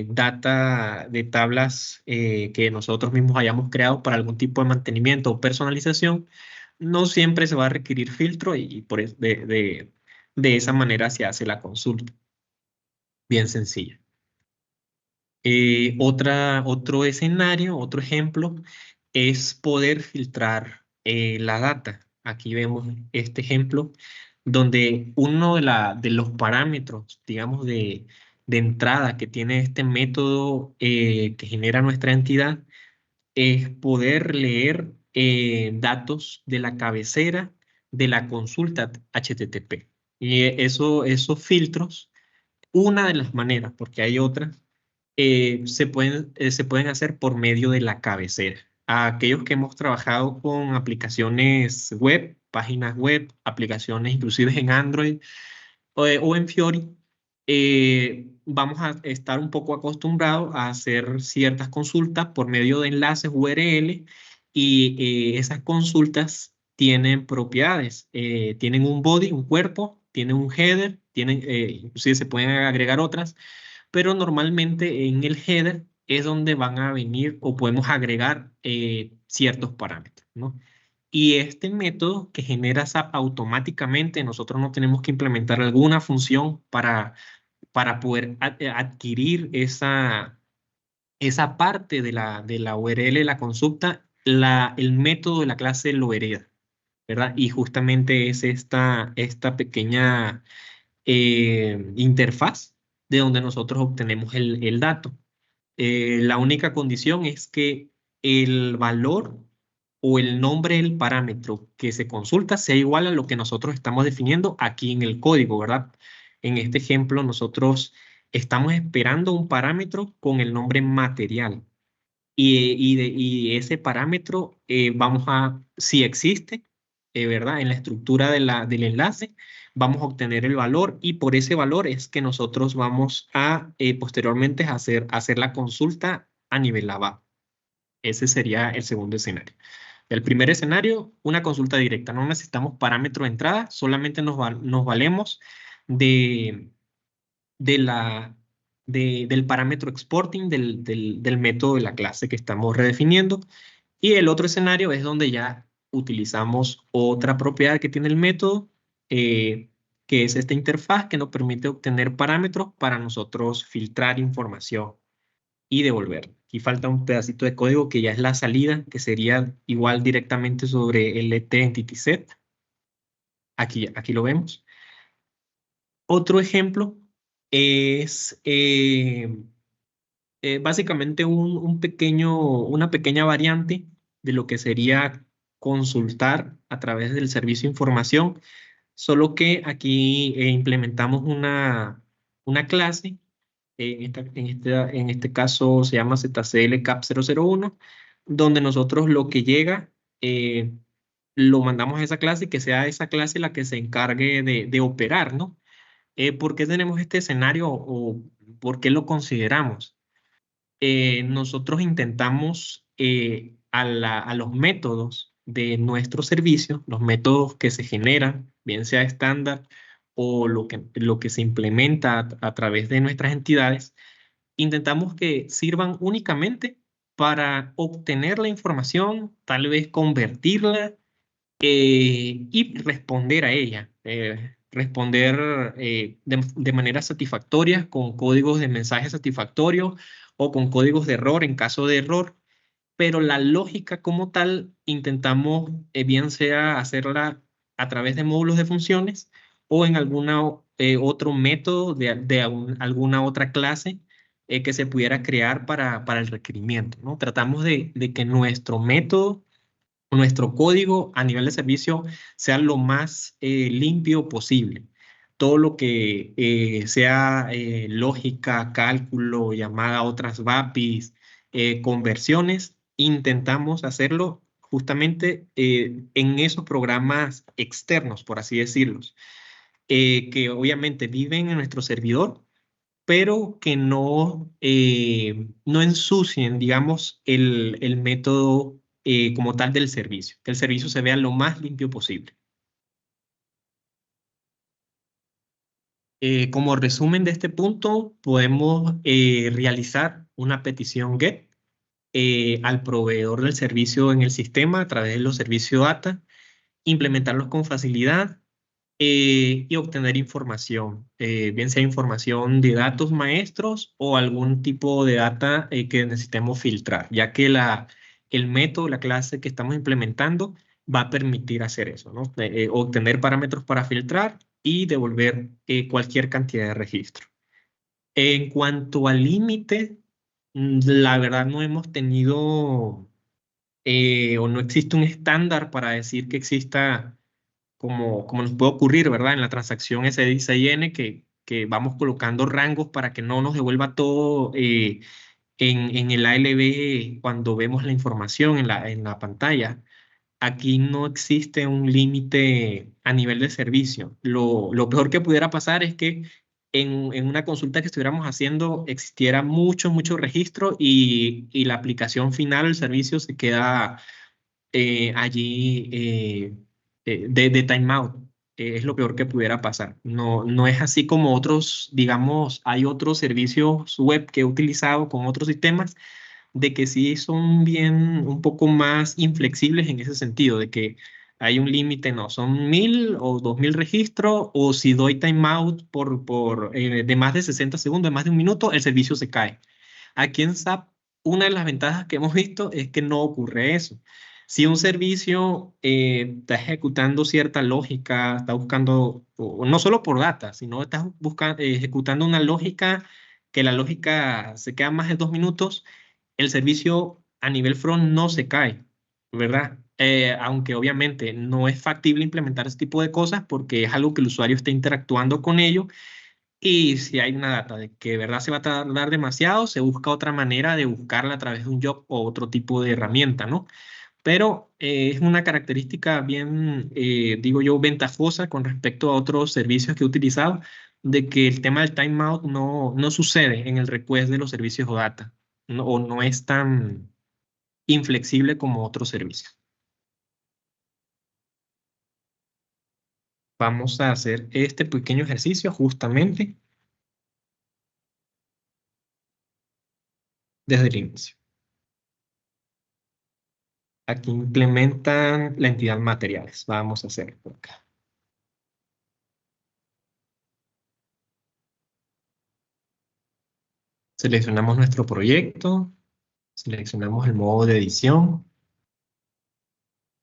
data de tablas que nosotros mismos hayamos creado para algún tipo de mantenimiento o personalización. No siempre se va a requerir filtro y de esa manera se hace la consulta. Bien sencilla. Otro escenario, otro ejemplo, es poder filtrar la data. Aquí vemos este ejemplo donde uno de los parámetros, digamos, de entrada que tiene este método que genera nuestra entidad es poder leer datos de la cabecera de la consulta HTTP. Y esos filtros, una de las maneras, porque hay otras, se pueden hacer por medio de la cabecera. A aquellos que hemos trabajado con aplicaciones web, páginas web, aplicaciones inclusive en Android o en Fiori, vamos a estar un poco acostumbrados a hacer ciertas consultas por medio de enlaces URL y esas consultas tienen propiedades, tienen un body, un cuerpo, tienen un header, inclusive se pueden agregar otras, pero normalmente en el header es donde van a venir o podemos agregar ciertos parámetros, ¿no? Y este método que genera SAP automáticamente, nosotros no tenemos que implementar alguna función para poder adquirir esa parte de la URL de la consulta, el método de la clase lo hereda, ¿verdad? Y justamente es esta pequeña interfaz de donde nosotros obtenemos el dato. La única condición es que el valor o el nombre del parámetro que se consulta sea igual a lo que nosotros estamos definiendo aquí en el código, ¿verdad? En este ejemplo, nosotros estamos esperando un parámetro con el nombre material. Y ese parámetro vamos a, si existe, ¿verdad? En la estructura del enlace, vamos a obtener el valor y por ese valor es que nosotros vamos a posteriormente hacer la consulta a nivel ABAP. Ese sería el segundo escenario. El primer escenario, una consulta directa. No necesitamos parámetro de entrada, solamente nos valemos de, de la, del parámetro exporting del método de la clase que estamos redefiniendo. Y el otro escenario es donde ya utilizamos otra propiedad que tiene el método, que es esta interfaz que nos permite obtener parámetros para nosotros filtrar información y devolver. Aquí falta un pedacito de código que ya es la salida, que sería igual directamente sobre el Entity Set. Aquí lo vemos. Otro ejemplo es básicamente una pequeña variante de lo que sería consultar a través del servicio de información, solo que aquí implementamos una clase, en este caso se llama ZCL Cap 001, donde nosotros lo que llega lo mandamos a esa clase y que sea esa clase la que se encargue de operar, ¿no? ¿Por qué tenemos este escenario o por qué lo consideramos? Nosotros intentamos a los métodos de nuestro servicio, los métodos que se generan, bien sea estándar o lo que se implementa a través de nuestras entidades, intentamos que sirvan únicamente para obtener la información, tal vez convertirla y responder a ella. Responder de manera satisfactoria con códigos de mensaje satisfactorio o con códigos de error en caso de error, pero la lógica como tal intentamos bien sea hacerla a través de módulos de funciones o en alguna otro método de alguna otra clase que se pudiera crear para el requerimiento, ¿no? Tratamos de que nuestro método, nuestro código a nivel de servicio sea lo más limpio posible. Todo lo que sea lógica, cálculo, llamada a otras BAPIs, conversiones, intentamos hacerlo justamente en esos programas externos, por así decirlos, que obviamente viven en nuestro servidor, pero que no ensucien, digamos, el método como tal del servicio, que el servicio se vea lo más limpio posible. Como resumen de este punto, podemos realizar una petición GET al proveedor del servicio en el sistema a través de los servicios data, implementarlos con facilidad y obtener información, bien sea información de datos maestros o algún tipo de data que necesitemos filtrar, ya que el método, la clase que estamos implementando va a permitir hacer eso, ¿no? Obtener parámetros para filtrar y devolver cualquier cantidad de registro. En cuanto al límite, la verdad no hemos tenido o no existe un estándar para decir que exista como nos puede ocurrir, ¿verdad? En la transacción SDICN que vamos colocando rangos para que no nos devuelva todo en el ALB cuando vemos la información en la pantalla. Aquí no existe un límite a nivel de servicio. Lo peor que pudiera pasar es que en una consulta que estuviéramos haciendo existiera mucho registro y la aplicación final del servicio se queda allí de timeout. Es lo peor que pudiera pasar. No es así como otros, digamos, hay otros servicios web que he utilizado con otros sistemas, de que sí son bien un poco más inflexibles en ese sentido, de que hay un límite, no, son 1000 o 2000 registros, o si doy timeout de más de 60 segundos, de más de un minuto, el servicio se cae. Aquí en SAP una de las ventajas que hemos visto es que no ocurre eso. Si un servicio está ejecutando cierta lógica, está buscando, o no solo por data, sino estás ejecutando una lógica que la lógica se queda más de 2 minutos, el servicio a nivel front no se cae, ¿verdad? Aunque obviamente no es factible implementar ese tipo de cosas porque es algo que el usuario está interactuando con ello y si hay una data de que de verdad se va a tardar demasiado, se busca otra manera de buscarla a través de un job o otro tipo de herramienta, ¿no? Pero es una característica bien, digo yo, ventajosa con respecto a otros servicios que he utilizado, de que el tema del timeout no sucede en el request de los servicios o data, o no es tan inflexible como otros servicios. Vamos a hacer este pequeño ejercicio justamente desde el inicio. Aquí implementan la entidad materiales. Vamos a hacerlo por acá. Seleccionamos nuestro proyecto, seleccionamos el modo de edición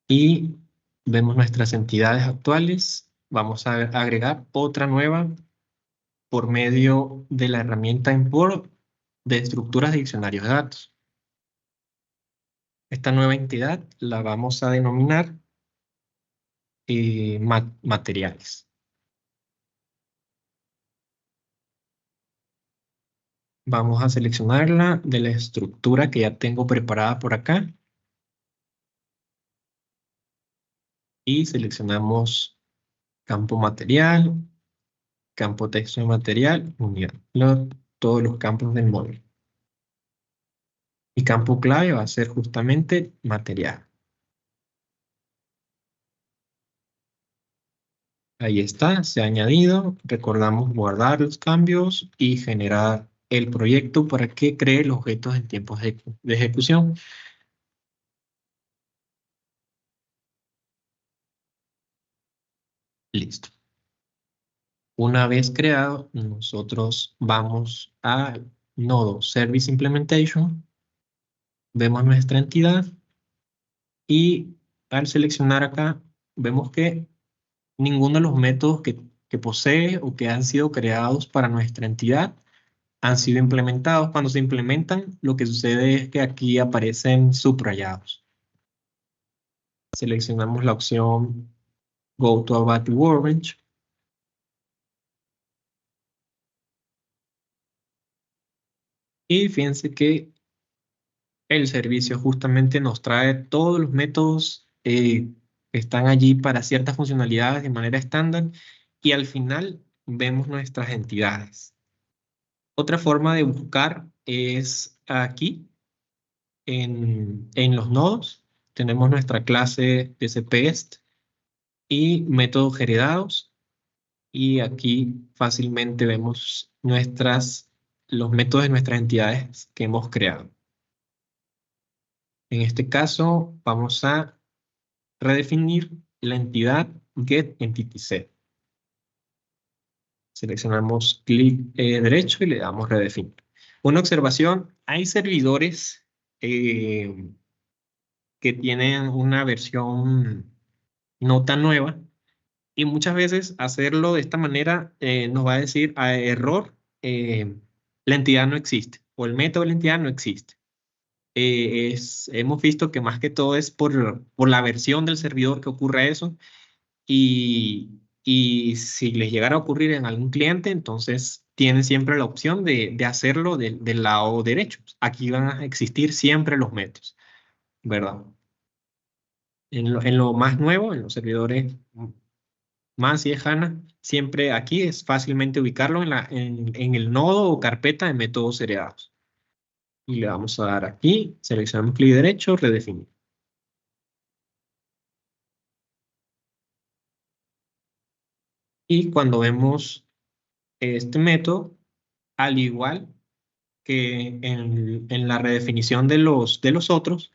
y vemos nuestras entidades actuales. Vamos a agregar otra nueva por medio de la herramienta import de estructuras de diccionarios de datos. Esta nueva entidad la vamos a denominar materiales. Vamos a seleccionarla de la estructura que ya tengo preparada por acá. Y seleccionamos campo material, campo texto de material, unidad, todos los campos del módulo. Y campo clave va a ser justamente material. Ahí está, se ha añadido. Recordamos guardar los cambios y generar el proyecto para que cree los objetos en tiempos de ejecución. Listo. Una vez creado, nosotros vamos al nodo Service Implementation, vemos nuestra entidad y al seleccionar acá, vemos que ninguno de los métodos que posee o que han sido creados para nuestra entidad han sido implementados. Cuando se implementan, lo que sucede es que aquí aparecen subrayados. Seleccionamos la opción Go to About Workbench. Y fíjense que el servicio justamente nos trae todos los métodos que están allí para ciertas funcionalidades de manera estándar y al final vemos nuestras entidades. Otra forma de buscar es aquí en los nodos. Tenemos nuestra clase spest y métodos heredados y aquí fácilmente vemos los métodos de nuestras entidades que hemos creado. En este caso, vamos a redefinir la entidad getEntitySet. Seleccionamos clic derecho y le damos redefinir. Una observación, hay servidores que tienen una versión no tan nueva y muchas veces hacerlo de esta manera nos va a decir a error, la entidad no existe o el método de la entidad no existe. Hemos visto que más que todo es por la versión del servidor que ocurre eso y si les llegara a ocurrir en algún cliente, entonces tienen siempre la opción de hacerlo del lado derecho. Aquí van a existir siempre los métodos, ¿verdad? En lo más nuevo, en los servidores más y HANA, siempre aquí es fácilmente ubicarlo en el nodo o carpeta de métodos heredados. Y le vamos a dar aquí, seleccionamos clic derecho, redefinir. Y cuando vemos este método, al igual que en la redefinición de los otros,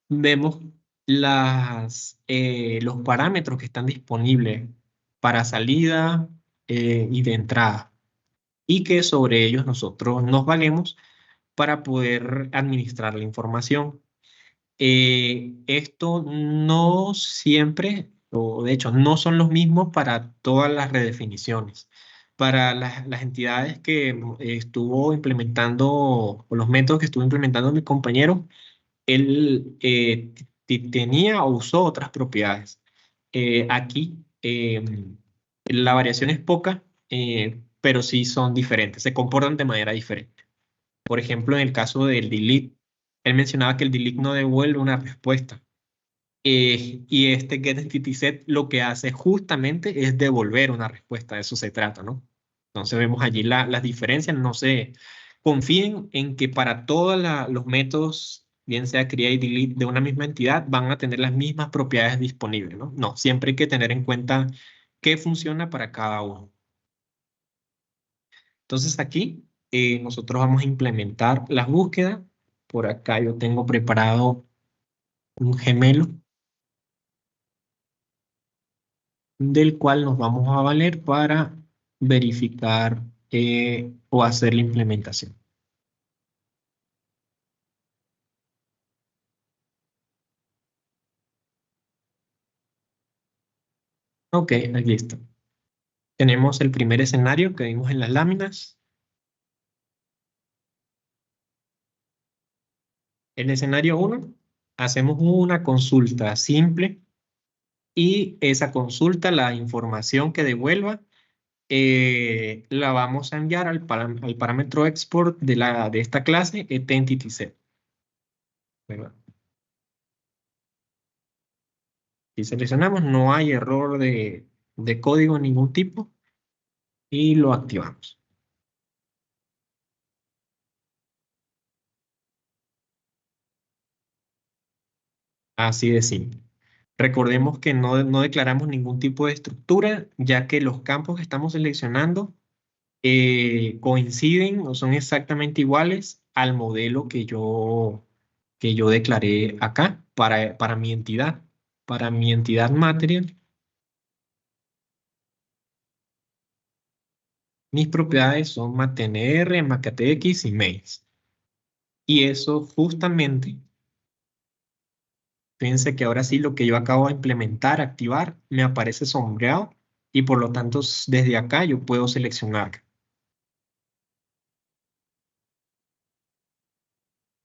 vemos los parámetros que están disponibles para salida y de entrada. Y que sobre ellos nosotros nos valemos para poder administrar la información. Esto no siempre, o de hecho, no son los mismos para todas las redefiniciones. Para las entidades que estuvo implementando, o los métodos que estuvo implementando mi compañero, él tenía o usó otras propiedades. Aquí la variación es poca, pero sí son diferentes, se comportan de manera diferente. Por ejemplo, en el caso del delete, él mencionaba que el delete no devuelve una respuesta. Y este getEntitySet lo que hace justamente es devolver una respuesta, de eso se trata, ¿no? Entonces vemos allí las diferencias, no se confíen en que para todos los métodos, bien sea create y delete de una misma entidad, van a tener las mismas propiedades disponibles, ¿no? No, siempre hay que tener en cuenta qué funciona para cada uno. Entonces aquí nosotros vamos a implementar las búsquedas. Por acá yo tengo preparado un gemelo del cual nos vamos a valer para verificar o hacer la implementación. Ok, aquí está. Tenemos el primer escenario que vimos en las láminas. El escenario 1, hacemos una consulta simple y esa consulta, la información que devuelva, la vamos a enviar al parámetro export de esta clase getEntitySet. ¿Verdad? Si seleccionamos, no hay error de código de ningún tipo y lo activamos. Así de simple. Recordemos que no declaramos ningún tipo de estructura, ya que los campos que estamos seleccionando coinciden o son exactamente iguales al modelo que yo declaré acá para mi entidad. Para mi entidad material, mis propiedades son MateNR, MakeTX y Mails. Y eso justamente, fíjense que ahora sí lo que yo acabo de implementar, activar, me aparece sombreado y por lo tanto desde acá yo puedo seleccionar.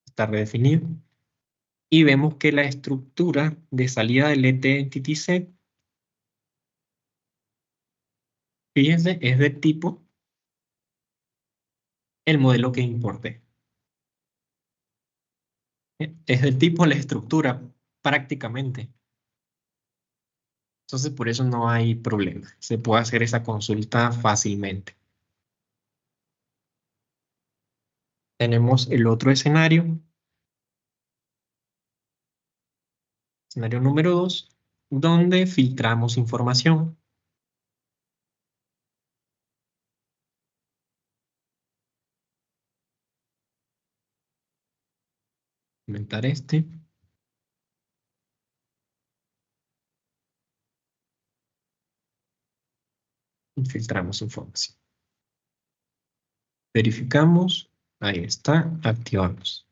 Está redefinido. Y vemos que la estructura de salida del getEntitySet, fíjense, es de tipo el modelo que importé. Es del tipo la estructura, prácticamente. Entonces, por eso no hay problema. Se puede hacer esa consulta fácilmente. Tenemos el otro escenario. Escenario número 2, donde filtramos información. Inventar este. Y filtramos información. Verificamos. Ahí está. Activamos.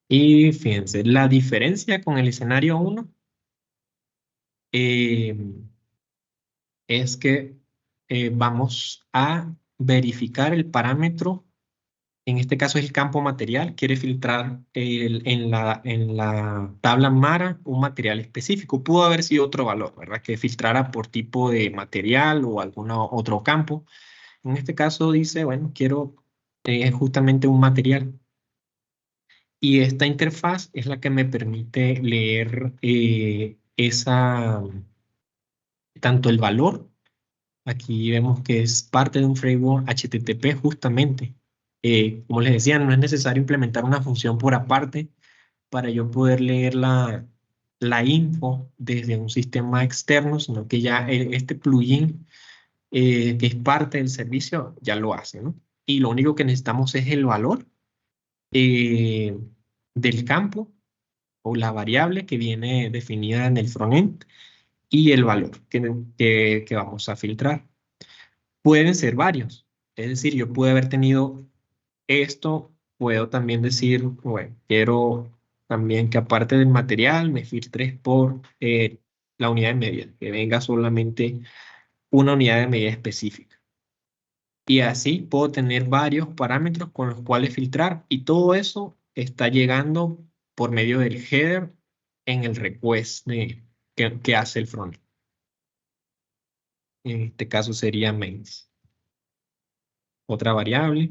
Y fíjense, la diferencia con el escenario 1 es que vamos a verificar el parámetro. En este caso es el campo material, quiere filtrar en la tabla Mara un material específico. Pudo haber sido otro valor, ¿verdad? Que filtrara por tipo de material o algún otro campo. En este caso dice, bueno, quiero justamente un material. Y esta interfaz es la que me permite leer tanto el valor. Aquí vemos que es parte de un framework HTTP justamente. Como les decía, no es necesario implementar una función por aparte para yo poder leer la info desde un sistema externo, sino que ya este plugin que es parte del servicio ya lo hace, ¿no? Y lo único que necesitamos es el valor eh, del campo o la variable que viene definida en el frontend y el valor que vamos a filtrar. pueden ser varios. Es decir, yo puedo haber tenido esto, puedo también decir, bueno, quiero también que aparte del material me filtres por la unidad de medida, que venga solamente una unidad de medida específica. Y así puedo tener varios parámetros con los cuales filtrar y todo eso está llegando por medio del header en el request que hace el front. En este caso sería mains. Otra variable.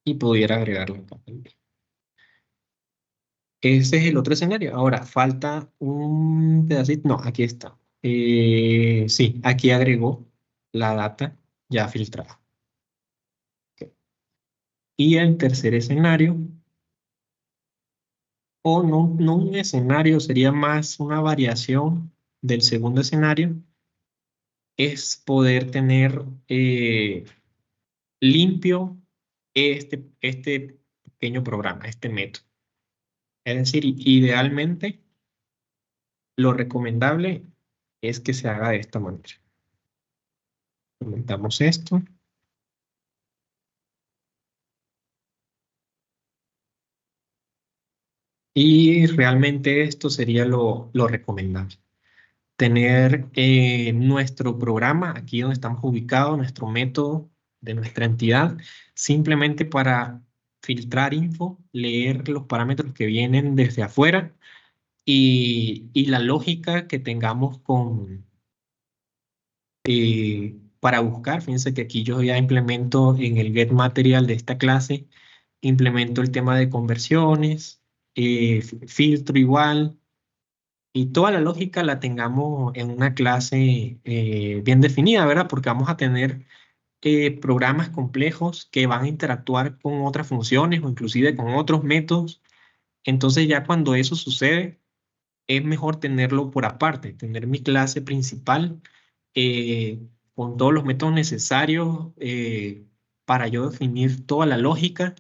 Y pudiera agregarlo acá también. Ese es el otro escenario. Ahora, falta un pedacito. No, aquí está. Sí, aquí agregó la data ya filtrada. Ok. Y el tercer escenario, o no un escenario, sería más una variación del segundo escenario, es poder tener limpio este pequeño programa, este método. Es decir, idealmente, lo recomendable es que se haga de esta manera. Comentamos esto. Y realmente esto sería lo recomendable. Tener nuestro programa aquí donde estamos ubicados, nuestro método de nuestra entidad, simplemente para filtrar info, leer los parámetros que vienen desde afuera y la lógica que tengamos para buscar. Fíjense que aquí yo ya implemento en el getMaterial de esta clase, implemento el tema de conversiones, filtro igual, y toda la lógica la tengamos en una clase bien definida, ¿verdad? Porque vamos a tener programas complejos que van a interactuar con otras funciones o inclusive con otros métodos. Entonces ya cuando eso sucede, es mejor tenerlo por aparte, tener mi clase principal eh, con todos los métodos necesarios para yo definir toda la lógica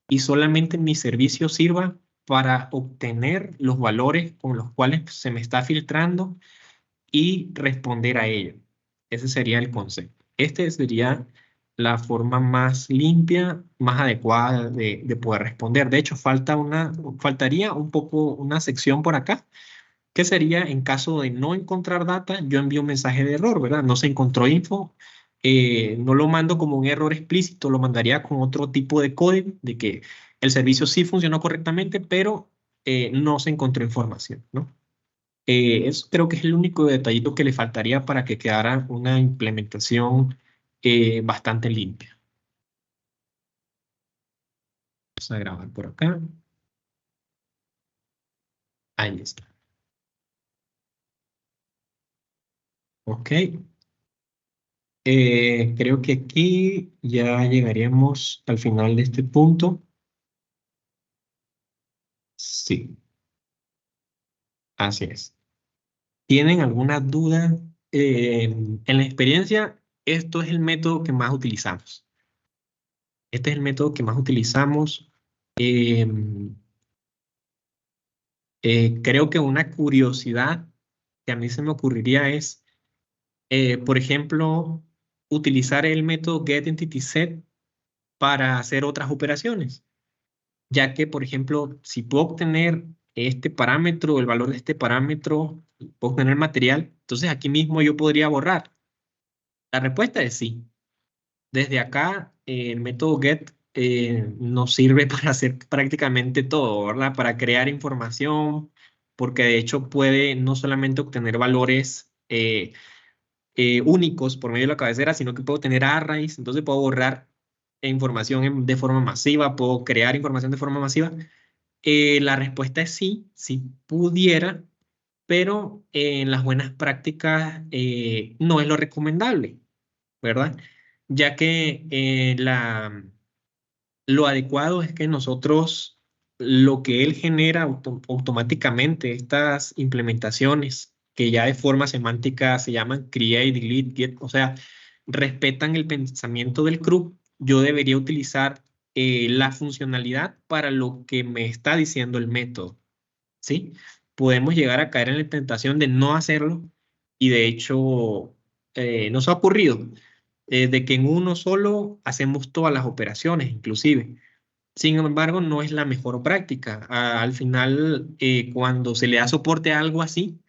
y solamente mi servicio sirva para obtener los valores con los cuales se me está filtrando y responder a ello. Ese sería el concepto. Este sería la forma más limpia, más adecuada de poder responder. De hecho, faltaría un poco una sección por acá. ¿Qué sería en caso de no encontrar data? Yo envío un mensaje de error, ¿verdad? No se encontró info. No lo mando como un error explícito, lo mandaría con otro tipo de código de que el servicio sí funcionó correctamente, pero no se encontró información, ¿no? Eso creo que es el único detallito que le faltaría para que quedara una implementación bastante limpia. Vamos a grabar por acá. Ahí está. Ok. Creo que aquí ya llegaríamos al final de este punto. Sí, así es. ¿Tienen alguna duda? En la experiencia, esto es el método que más utilizamos. Este es el método que más utilizamos. Eh, Creo que una curiosidad que a mí se me ocurriría es, por ejemplo, utilizar el método getEntitySet para hacer otras operaciones. Ya que, por ejemplo, si puedo obtener este parámetro, el valor de este parámetro, puedo obtener material, entonces aquí mismo yo podría borrar. La respuesta es sí. Desde acá, el método get nos sirve para hacer prácticamente todo, ¿verdad? Para crear información, porque de hecho puede no solamente obtener valores únicos por medio de la cabecera, sino que puedo tener arrays, entonces puedo borrar información de forma masiva, puedo crear información de forma masiva. La respuesta es sí, si pudiera, pero en las buenas prácticas no es lo recomendable, ¿verdad? Ya que lo adecuado es que nosotros, lo que él genera automáticamente, estas implementaciones que ya de forma semántica se llaman create, delete, get, o sea, respetan el pensamiento del CRUD, yo debería utilizar la funcionalidad para lo que me está diciendo el método, ¿sí? Podemos llegar a caer en la tentación de no hacerlo y de hecho nos ha ocurrido de que en uno solo hacemos todas las operaciones, inclusive. Sin embargo, no es la mejor práctica. Al final, cuando se le da soporte a algo así,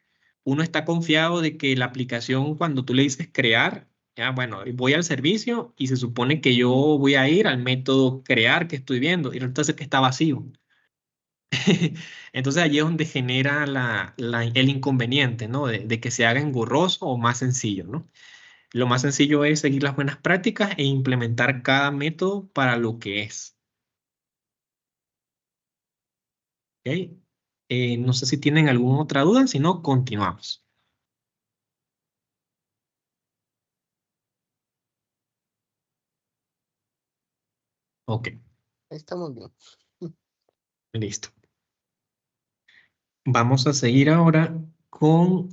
uno está confiado de que la aplicación, cuando tú le dices crear, ya, bueno, voy al servicio y se supone que yo voy a ir al método crear que estoy viendo y resulta ser que está vacío. Entonces allí es donde genera el inconveniente, ¿no? De que se haga engorroso o más sencillo, ¿no? Lo más sencillo es seguir las buenas prácticas e implementar cada método para lo que es. ¿Ok? No sé si tienen alguna otra duda, si no, continuamos. Ok, Estamos bien. listo. Vamos a seguir ahora con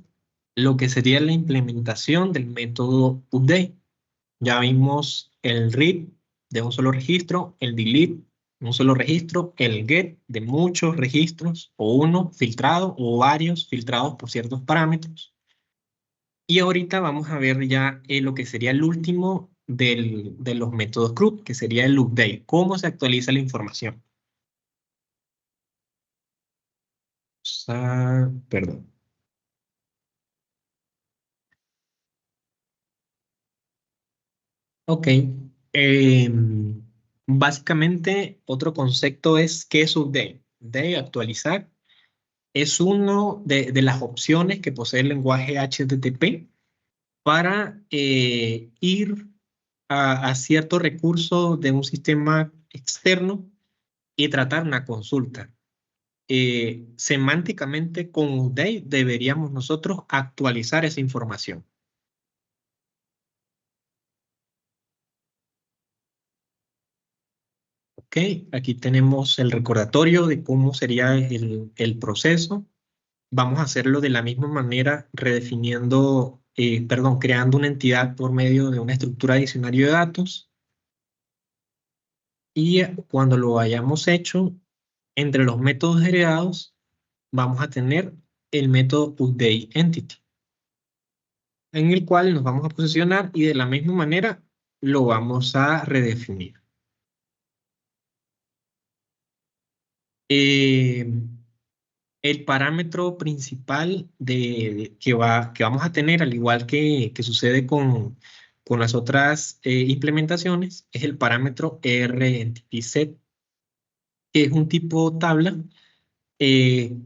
lo que sería la implementación del método update. Ya vimos el read de un solo registro, el delete de un solo registro, el get de muchos registros, o uno filtrado, o varios filtrados por ciertos parámetros. Y ahorita vamos a ver ya lo que sería el último de los métodos CRUD, que sería el update, cómo se actualiza la información. Perdón. Ok. Básicamente, otro concepto es ¿qué es update? Update, actualizar, es uno de las opciones que posee el lenguaje HTTP para ir a cierto recurso de un sistema externo y tratar una consulta. Semánticamente, con update deberíamos nosotros actualizar esa información. Ok, aquí tenemos el recordatorio de cómo sería el proceso. Vamos a hacerlo de la misma manera, redefiniendo, perdón, creando una entidad por medio de una estructura de diccionario de datos. Y cuando lo hayamos hecho, entre los métodos heredados, vamos a tener el método updateEntity, en el cual nos vamos a posicionar y de la misma manera lo vamos a redefinir. Eh, el parámetro principal que vamos a tener, al igual que sucede con las otras implementaciones, es el parámetro rEntitySet, que es un tipo tabla eh,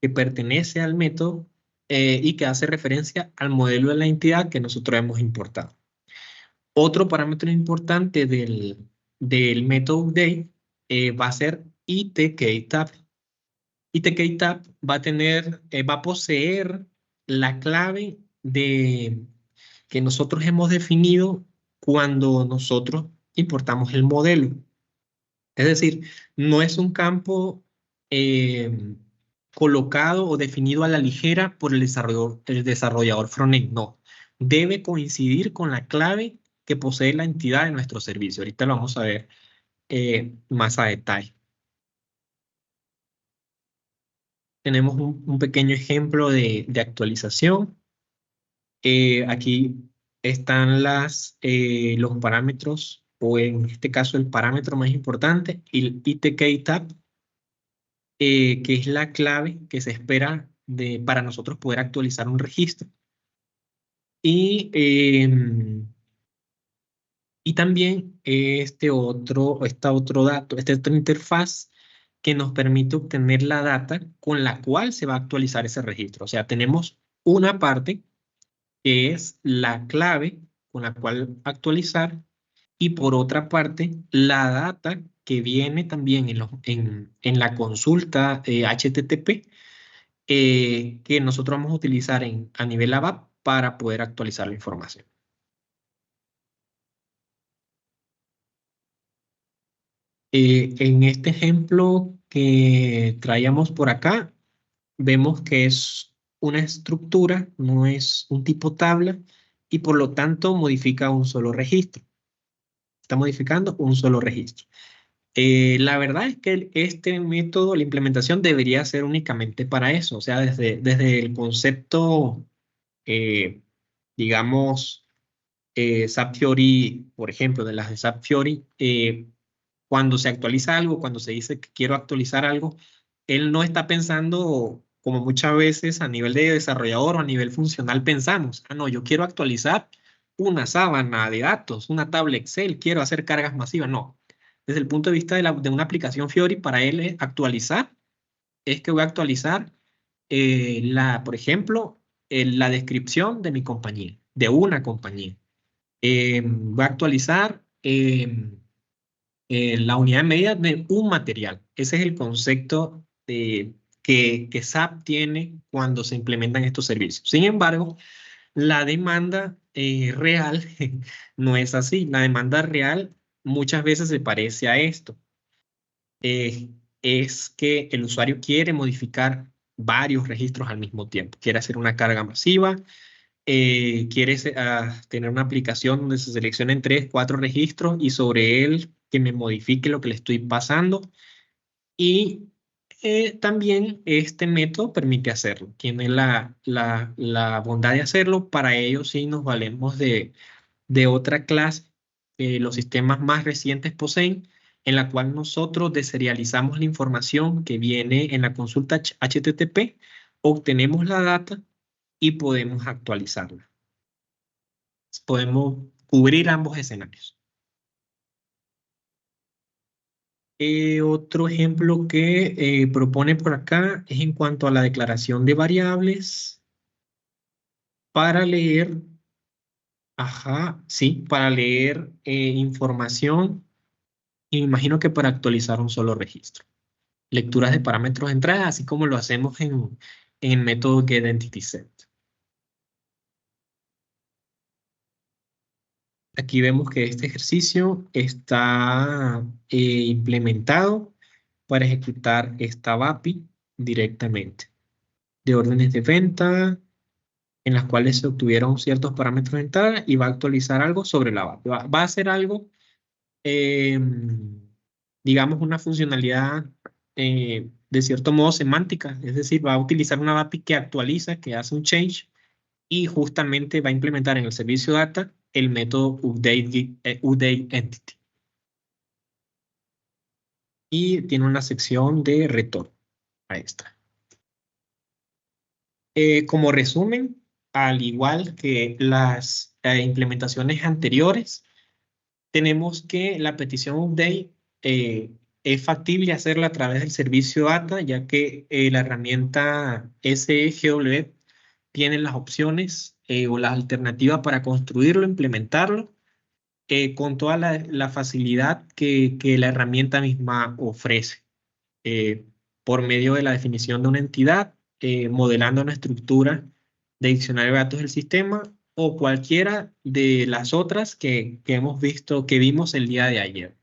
que pertenece al método y que hace referencia al modelo de la entidad que nosotros hemos importado. Otro parámetro importante del método update va a ser ITKTab. ITKTab va a poseer la clave que nosotros hemos definido cuando nosotros importamos el modelo. Es decir, no es un campo eh, colocado o definido a la ligera por el desarrollador frontend, no. Debe coincidir con la clave que posee la entidad de nuestro servicio. Ahorita lo vamos a ver más a detalle. Tenemos un pequeño ejemplo de actualización. Aquí están los parámetros, o en este caso el parámetro más importante, el ITKTab, que es la clave que se espera para nosotros poder actualizar un registro. Y también esta otra interfaz que nos permite obtener la data con la cual se va a actualizar ese registro. O sea, tenemos una parte que es la clave con la cual actualizar, y por otra parte, la data que viene también en la consulta HTTP que nosotros vamos a utilizar a nivel ABAP para poder actualizar la información. En este ejemplo que traíamos por acá, vemos que es una estructura, no es un tipo tabla, y por lo tanto modifica un solo registro. Está modificando un solo registro. La verdad es que este método, la implementación debería ser únicamente para eso, o sea, desde el concepto, eh, digamos, SAP Fiori, por ejemplo, de las de SAP Fiori, cuando se actualiza algo, cuando se dice que quiero actualizar algo, él no está pensando como muchas veces a nivel de desarrollador o a nivel funcional pensamos, no, yo quiero actualizar una sábana de datos, una tabla Excel, quiero hacer cargas masivas, no. Desde el punto de vista de una aplicación Fiori, para él actualizar es que voy a actualizar por ejemplo, la descripción de mi compañía, de una compañía. Voy a actualizar la unidad de medida de un material. Ese es el concepto que SAP tiene cuando se implementan estos servicios. Sin embargo, la demanda real no es así. La demanda real muchas veces se parece a esto. Es que el usuario quiere modificar varios registros al mismo tiempo. Quiere hacer una carga masiva, quiere tener una aplicación donde se seleccionen 3, 4 registros y sobre él que me modifique lo que le estoy pasando. Y también este método permite hacerlo. Tiene la bondad de hacerlo. Para ello sí nos valemos de otra clase que los sistemas más recientes poseen, en la cual nosotros deserializamos la información que viene en la consulta HTTP, obtenemos la data y podemos actualizarla. Podemos cubrir ambos escenarios. Otro ejemplo que propone por acá es en cuanto a la declaración de variables para leer, sí, para leer información. Y me imagino que para actualizar un solo registro. Lecturas de parámetros de entrada, así como lo hacemos en el método getEntitySet. Aquí vemos que este ejercicio está implementado para ejecutar esta API directamente. De órdenes de venta, en las cuales se obtuvieron ciertos parámetros de entrada y va a actualizar algo sobre la API. Va a hacer algo, digamos, una funcionalidad de cierto modo semántica, es decir, va a utilizar una API que actualiza, que hace un change y justamente va a implementar en el servicio data el método updateEntity. Y tiene una sección de retorno a esta. Como resumen, al igual que las implementaciones anteriores, tenemos que la petición update es factible hacerla a través del servicio data, ya que la herramienta SGW tiene las opciones o las alternativas para construirlo, implementarlo, con toda la facilidad que la herramienta misma ofrece, por medio de la definición de una entidad, modelando una estructura de diccionario de datos del sistema o cualquiera de las otras que hemos visto, que vimos el día de ayer.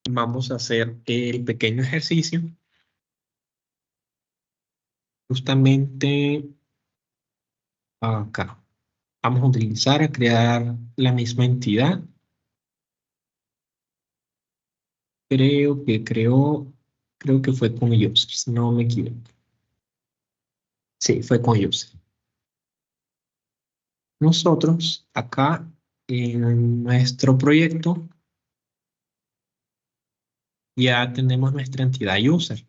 Vamos a hacer el pequeño ejercicio. Justamente acá. Vamos a utilizar a crear la misma entidad. Creo que fue con user, si no me equivoco. Sí, fue con user. Nosotros acá en nuestro proyecto ya tenemos nuestra entidad user.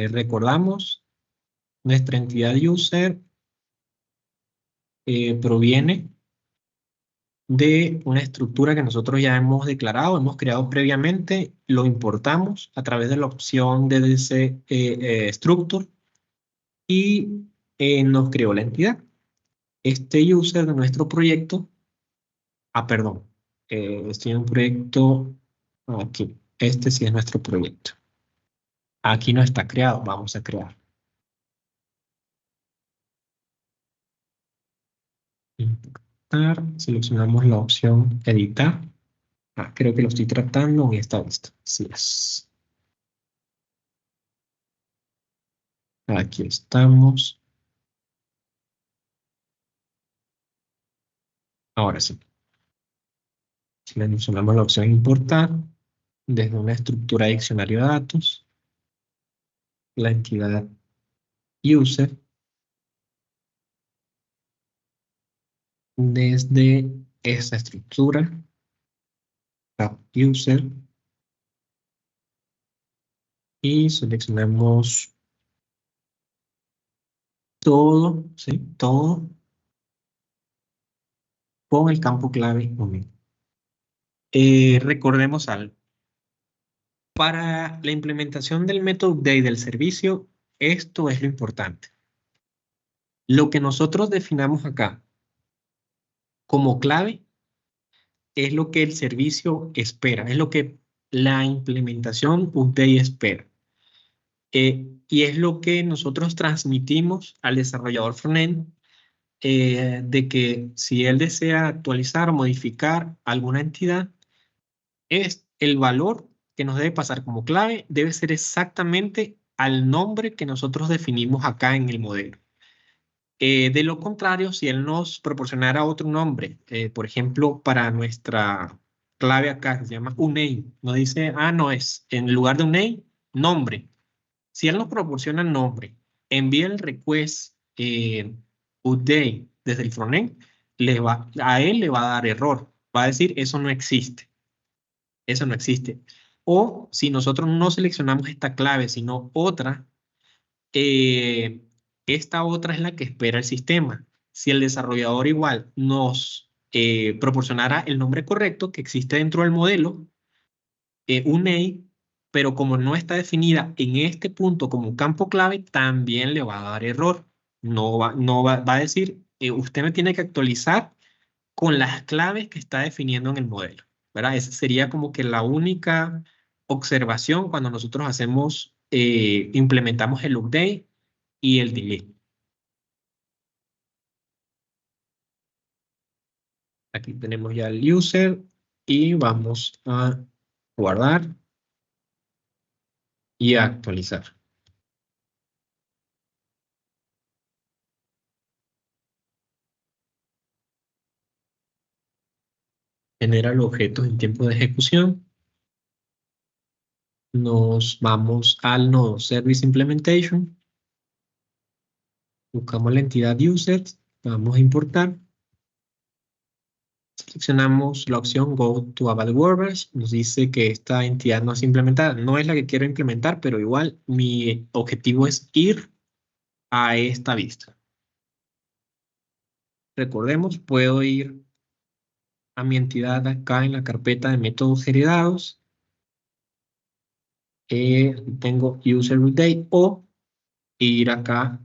Recordamos, nuestra entidad user proviene de una estructura que nosotros ya hemos declarado, hemos creado previamente, lo importamos a través de la opción de DC Structure y nos creó la entidad. Este user de nuestro proyecto, perdón, estoy en un proyecto aquí, este sí es nuestro proyecto. Aquí no está creado, vamos a crear. Importar, seleccionamos la opción editar. Creo que lo estoy tratando en esta vista. Así es. Aquí estamos. Ahora sí. Seleccionamos la opción importar desde una estructura de diccionario de datos, la entidad user, desde esta estructura, tab user, y seleccionamos todo, ¿sí? Todo con el campo clave único. Recordemos algo. Para la implementación del método update del servicio, esto es lo importante. Lo que nosotros definamos acá como clave es lo que el servicio espera, es lo que la implementación update espera. Y es lo que nosotros transmitimos al desarrollador frontend de que si él desea actualizar o modificar alguna entidad, es el valor que nos debe pasar como clave debe ser exactamente al nombre que nosotros definimos acá en el modelo. De lo contrario, si él nos proporcionara otro nombre, por ejemplo, para nuestra clave acá, que se llama uname, nos dice, no es, en lugar de uname, nombre. Si él nos proporciona el nombre, envía el request update desde el frontend, a él le va a dar error. Va a decir, eso no existe. Eso no existe. O si nosotros no seleccionamos esta clave, sino otra, esta otra es la que espera el sistema. Si el desarrollador igual nos proporcionara el nombre correcto que existe dentro del modelo, uname, pero como no está definida en este punto como campo clave, también le va a dar error. Va a decir, usted me tiene que actualizar con las claves que está definiendo en el modelo, ¿verdad? Esa sería como que la única observación cuando nosotros implementamos el update y el delete. Aquí tenemos ya el user y vamos a guardar y a actualizar. Genera los objetos en tiempo de ejecución. Nos vamos al nodo Service Implementation. Buscamos la entidad Users. Vamos a importar. Seleccionamos la opción Go to About Workbench. Nos dice que esta entidad no es implementada. No es la que quiero implementar, pero igual mi objetivo es ir a esta vista. Recordemos, puedo ir a mi entidad acá en la carpeta de métodos heredados. Tengo User Update o ir acá,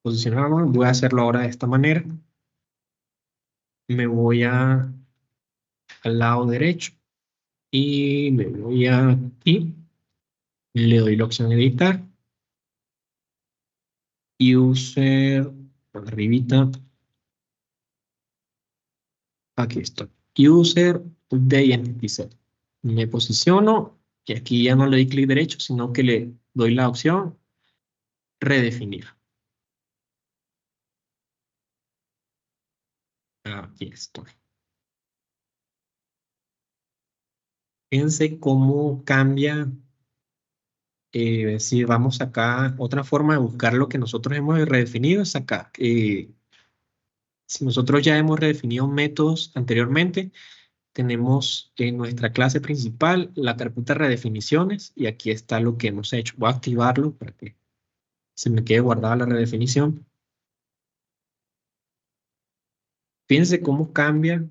posicionarlo. Voy a hacerlo ahora de esta manera. Me voy al lado derecho y me voy aquí. Le doy la opción editar. User, arribita. Aquí estoy. User Update Entity Set. Me posiciono y aquí ya no le doy clic derecho, sino que le doy la opción redefinir. Aquí estoy. Fíjense cómo cambia. Si vamos acá, otra forma de buscar lo que nosotros hemos redefinido es acá. Si nosotros ya hemos redefinido métodos anteriormente, tenemos en nuestra clase principal la carpeta redefiniciones y aquí está lo que hemos hecho. Voy a activarlo para que se me quede guardada la redefinición. Fíjense cómo cambia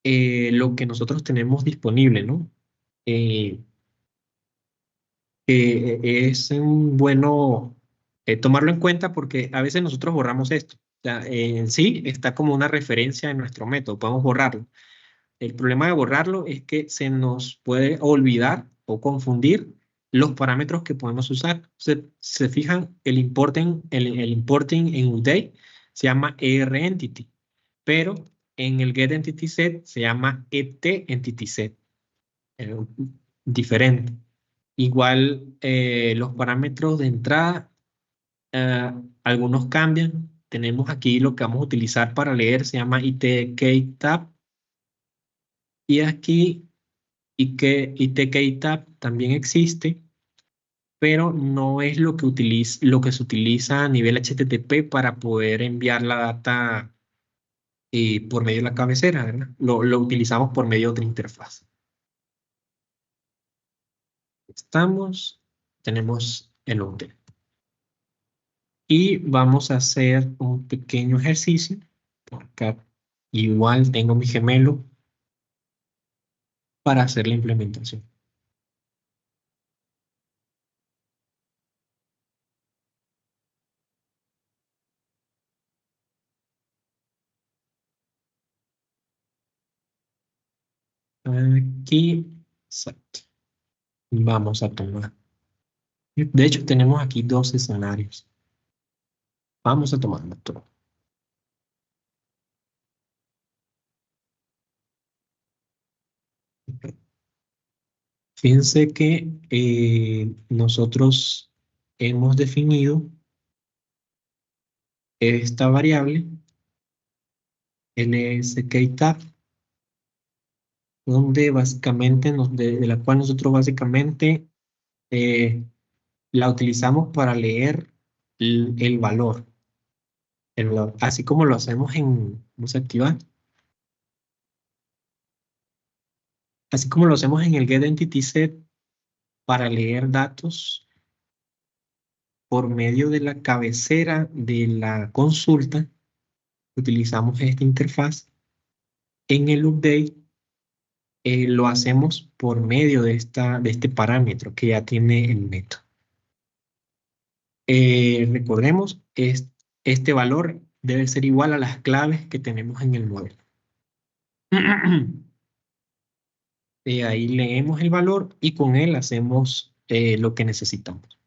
lo que nosotros tenemos disponible, ¿no? Es bueno tomarlo en cuenta porque a veces nosotros borramos esto. O sea, en sí está como una referencia en nuestro método, podemos borrarlo. El problema de borrarlo es que se nos puede olvidar o confundir los parámetros que podemos usar. Se fijan, el importing en update se llama EREntity, pero en el getEntitySet se llama ETEntitySet. Diferente. Igual los parámetros de entrada, algunos cambian, tenemos aquí lo que vamos a utilizar para leer, se llama ITK-tab. Y aquí ITK-tab también existe, pero no es lo que se utiliza a nivel HTTP para poder enviar la data por medio de la cabecera, ¿verdad? Lo utilizamos por medio de otra interfaz. Tenemos el update. Y vamos a hacer un pequeño ejercicio. Por acá igual tengo mi gemelo para hacer la implementación. Aquí, exacto. Vamos a tomar. De hecho, tenemos aquí dos escenarios. Vamos a tomarlo todo. Fíjense que nosotros hemos definido esta variable lsktab, donde básicamente de la cual nosotros básicamente la utilizamos para leer el valor. Así como lo hacemos vamos a activar. Así como lo hacemos en el getEntitySet para leer datos por medio de la cabecera de la consulta, utilizamos esta interfaz. En el update lo hacemos por medio de este parámetro que ya tiene el método. Recordemos, este valor debe ser igual a las claves que tenemos en el modelo. Ahí leemos el valor y con él hacemos lo que necesitamos,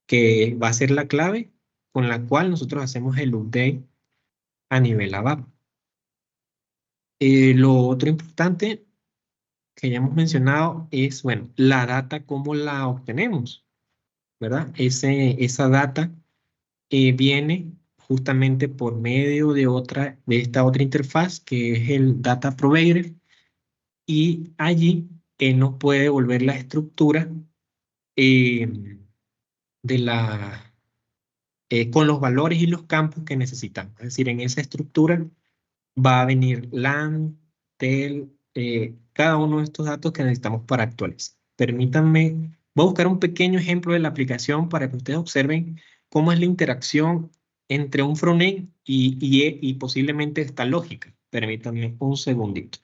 que va a ser la clave con la cual nosotros hacemos el update a nivel ABAP. Lo otro importante que ya hemos mencionado es, bueno, la data, ¿cómo la obtenemos? ¿Verdad? Esa data viene justamente por medio de esta otra interfaz que es el Data Provider, y allí nos puede devolver la estructura eh, con los valores y los campos que necesitamos. Es decir, en esa estructura va a venir LAN, TEL, cada uno de estos datos que necesitamos para actualizar. Permítanme, voy a buscar un pequeño ejemplo de la aplicación para que ustedes observen cómo es la interacción entre un frontend y posiblemente esta lógica. Permítanme un segundito.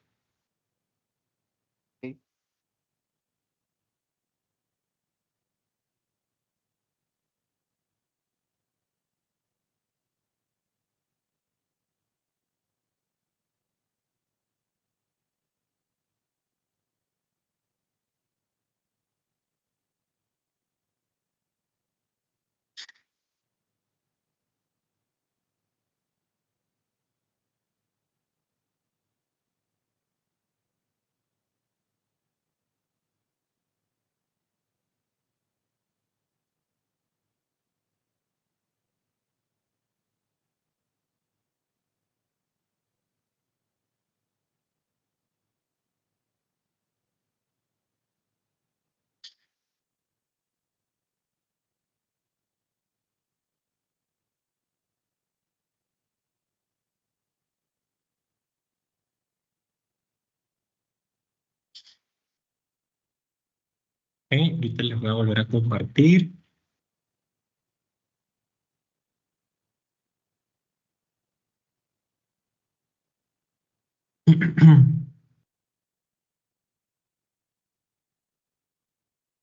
Ahorita les voy a volver a compartir.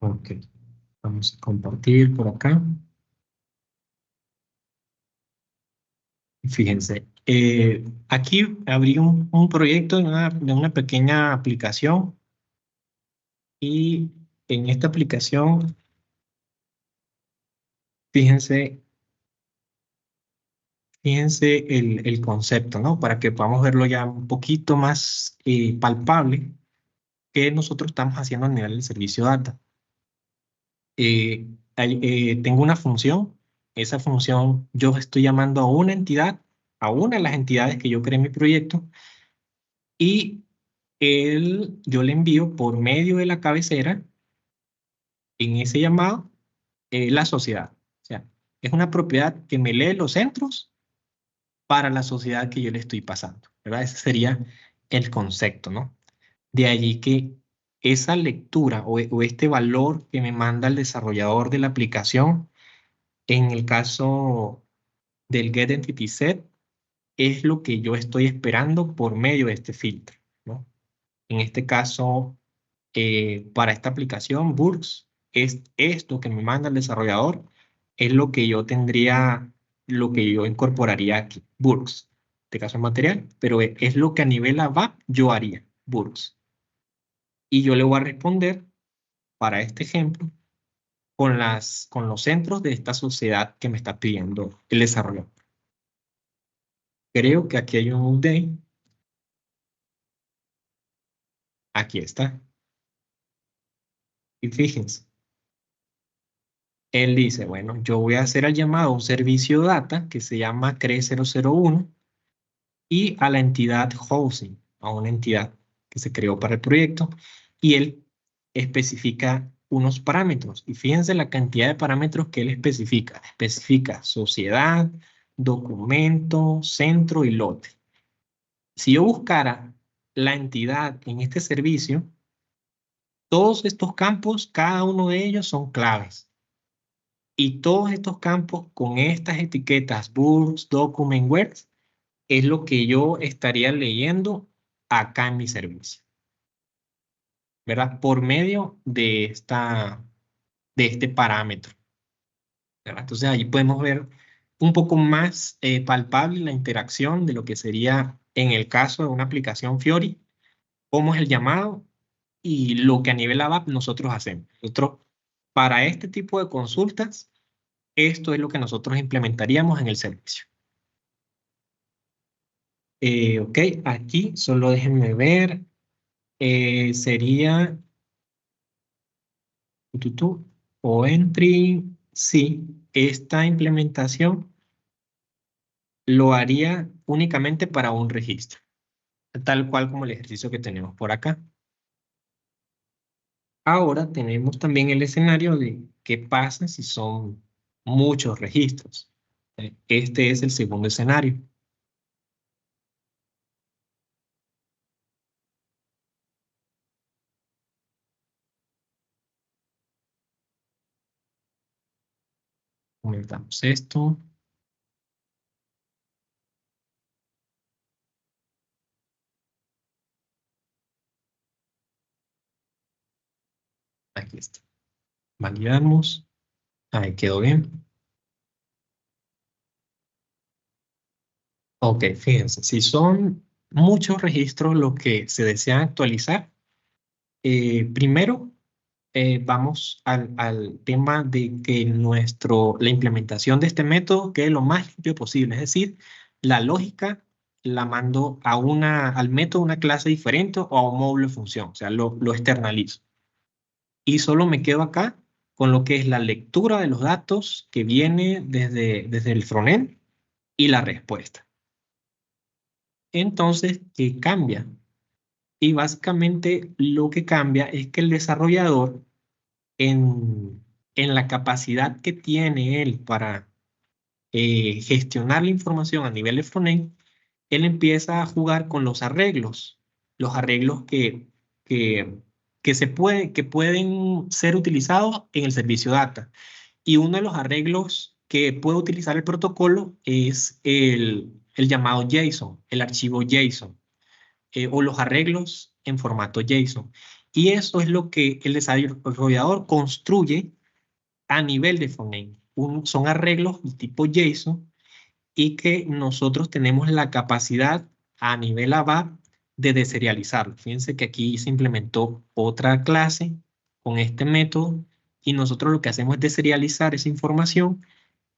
Ok, vamos a compartir por acá. Fíjense, aquí abrí un proyecto de una pequeña aplicación, y en esta aplicación, fíjense el concepto, ¿no? Para que podamos verlo ya un poquito más palpable que nosotros estamos haciendo a nivel del servicio data. Tengo una función esa función yo estoy llamando a una entidad, a una de las entidades que yo creé en mi proyecto, y yo le envío por medio de la cabecera, en ese llamado, la sociedad. O sea, es una propiedad que me lee los centros para la sociedad que yo le estoy pasando, ¿verdad? Ese sería el concepto, ¿no? De allí que esa lectura o este valor que me manda el desarrollador de la aplicación, en el caso del getEntitySet, es lo que yo estoy esperando por medio de este filtro, ¿no? En este caso, para esta aplicación, Burks, es esto que me manda el desarrollador, es lo que yo tendría, lo que yo incorporaría aquí, Burks. Este caso es material, pero es lo que a nivel ABAP yo haría, Burks. Y yo le voy a responder para este ejemplo con los centros de esta sociedad que me está pidiendo el desarrollador. Creo que aquí hay un update. Aquí está. Y fíjense, él dice, bueno, yo voy a hacer el llamado a un servicio data que se llama CRE001 y a la entidad housing, a una entidad que se creó para el proyecto, y él especifica unos parámetros. Y fíjense la cantidad de parámetros que él especifica. Especifica sociedad, documento, centro y lote. Si yo buscara la entidad en este servicio, todos estos campos, cada uno de ellos son claves. Y todos estos campos con estas etiquetas, Burks, Document, Words, es lo que yo estaría leyendo acá en mi servicio, ¿verdad? Por medio de este parámetro, ¿verdad? Entonces ahí podemos ver un poco más palpable la interacción de lo que sería en el caso de una aplicación Fiori, cómo es el llamado y lo que a nivel ABAP nosotros hacemos. Nosotros, para este tipo de consultas, esto es lo que nosotros implementaríamos en el servicio. Ok, aquí solo déjenme ver. Sería o entry. Sí, esta implementación lo haría únicamente para un registro, tal cual como el ejercicio que tenemos por acá. Ahora tenemos también el escenario de qué pasa si son muchos registros. Este es el segundo escenario. Aumentamos esto. Aquí está. Validamos. Ahí quedó bien. Ok, fíjense, si son muchos registros los que se desean actualizar, primero vamos al tema de que la implementación de este método quede lo más limpio posible. Es decir, la lógica la mando al método una clase diferente o a un módulo de función. O sea, lo externalizo. Y solo me quedo acá con lo que es la lectura de los datos que viene desde el frontend y la respuesta. Entonces, ¿qué cambia? Y básicamente lo que cambia es que el desarrollador en la capacidad que tiene él para gestionar la información a nivel de frontend, él empieza a jugar con los arreglos que, que pueden ser utilizados en el servicio data. Y uno de los arreglos que puede utilizar el protocolo es el llamado JSON, el archivo JSON, o los arreglos en formato JSON. Y eso es lo que el desarrollador construye a nivel de frontend. Son arreglos de tipo JSON y que nosotros tenemos la capacidad a nivel ABAP de deserializarlo. Fíjense que aquí se implementó otra clase con este método y nosotros lo que hacemos es deserializar esa información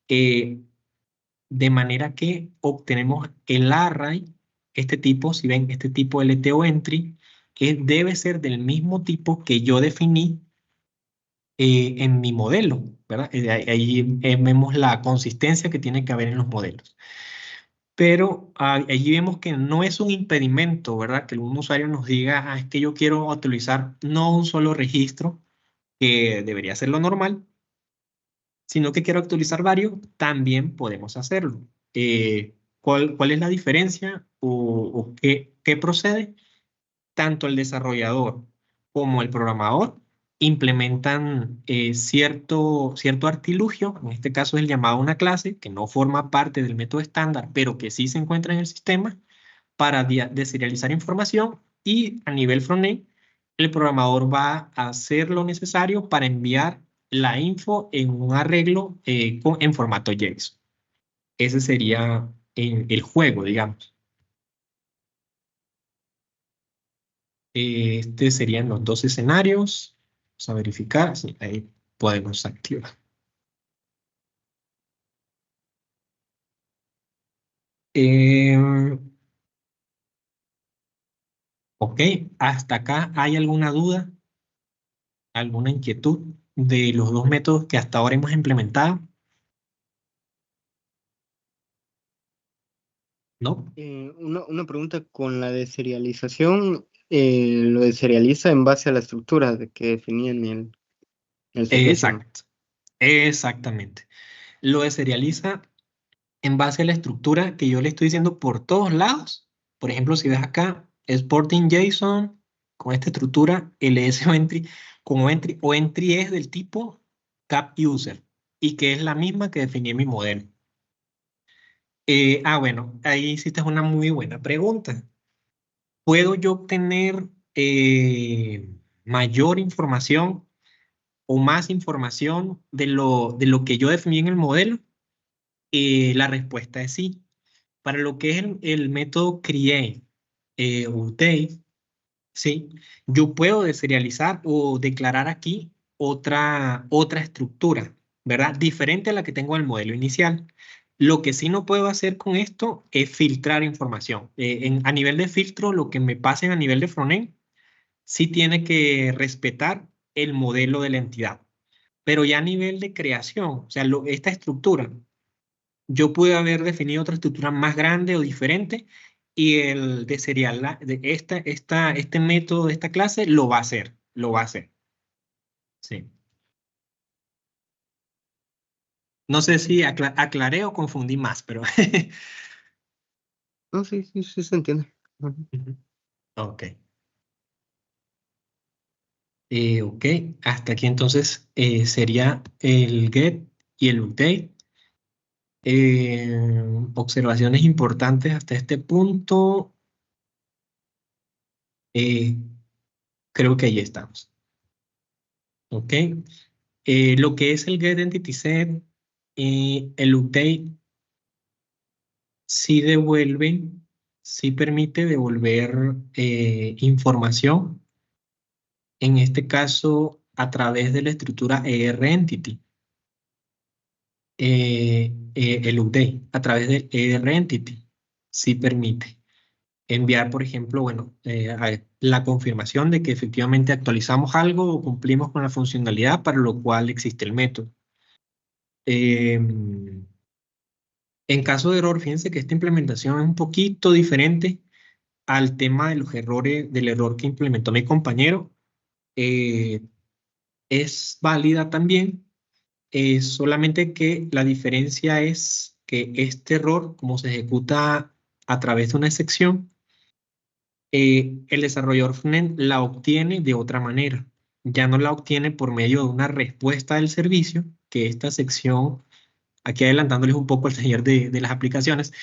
de manera que obtenemos el array, este tipo, si ven, este tipo LTO entry, que debe ser del mismo tipo que yo definí en mi modelo. ¿verdad? Ahí vemos la consistencia que tiene que haber en los modelos. Pero allí vemos que no es un impedimento, ¿verdad? Que un usuario nos diga, es que yo quiero utilizar no un solo registro, que debería ser lo normal, sino que quiero actualizar varios, también podemos hacerlo. ¿Cuál es la diferencia o qué procede? Tanto el desarrollador como el programador implementan cierto artilugio, en este caso es el llamado una clase, que no forma parte del método estándar, pero que sí se encuentra en el sistema, para deserializar información, y a nivel frontend, el programador va a hacer lo necesario para enviar la info en un arreglo en formato JSON. Ese sería el juego, digamos. Este serían los dos escenarios. Vamos a verificar. Sí, ahí podemos activar. Ok, hasta acá, ¿hay alguna duda, alguna inquietud de los dos métodos que hasta ahora hemos implementado? ¿No? Una pregunta con la deserialización, lo deserializa en base a la estructura de que definía en el servicio, ¿no? Exacto, exactamente. Lo deserializa en base a la estructura que yo le estoy diciendo por todos lados. Por ejemplo, si ves acá, Sporting JSON con esta estructura, ls o entry, como entry, o entry es del tipo cap user, y que es la misma que definí en mi modelo. Bueno, ahí hiciste una muy buena pregunta. ¿Puedo yo obtener mayor información o más información de lo que yo definí en el modelo? La respuesta es sí. Para lo que es el método create update, ¿sí? Yo puedo deserializar o declarar aquí otra estructura, ¿verdad? Diferente a la que tengo en el modelo inicial. Lo que sí no puedo hacer con esto es filtrar información. A nivel de filtro, lo que me pasen a nivel de frontend, sí tiene que respetar el modelo de la entidad. Pero ya a nivel de creación, o sea, esta estructura, yo pude haber definido otra estructura más grande o diferente, y el de serial, este método de esta clase lo va a hacer, lo va a hacer. Sí. No sé si aclaré o confundí más, pero... No, sí, sí, sí se entiende. Ujú. Ujú. Ok. Ok, hasta aquí entonces sería el get y el update. Observaciones importantes hasta este punto. Eh, Creo que ahí estamos. Ok. Lo que es el get entity set y el update sí devuelve, sí permite devolver información, en este caso a través de la estructura EREntity. El update a través del EREntity sí permite enviar, por ejemplo, bueno, la confirmación de que efectivamente actualizamos algo o cumplimos con la funcionalidad para lo cual existe el método. En caso de error, fíjense que esta implementación es un poquito diferente al tema de los errores, del error que implementó mi compañero. Eh, es válida también, solamente que la diferencia es que este error, como se ejecuta a través de una excepción, el desarrollador frontend la obtiene de otra manera. Ya no la obtiene por medio de una respuesta del servicio, que esta sección, aquí adelantándoles un poco el taller de las aplicaciones,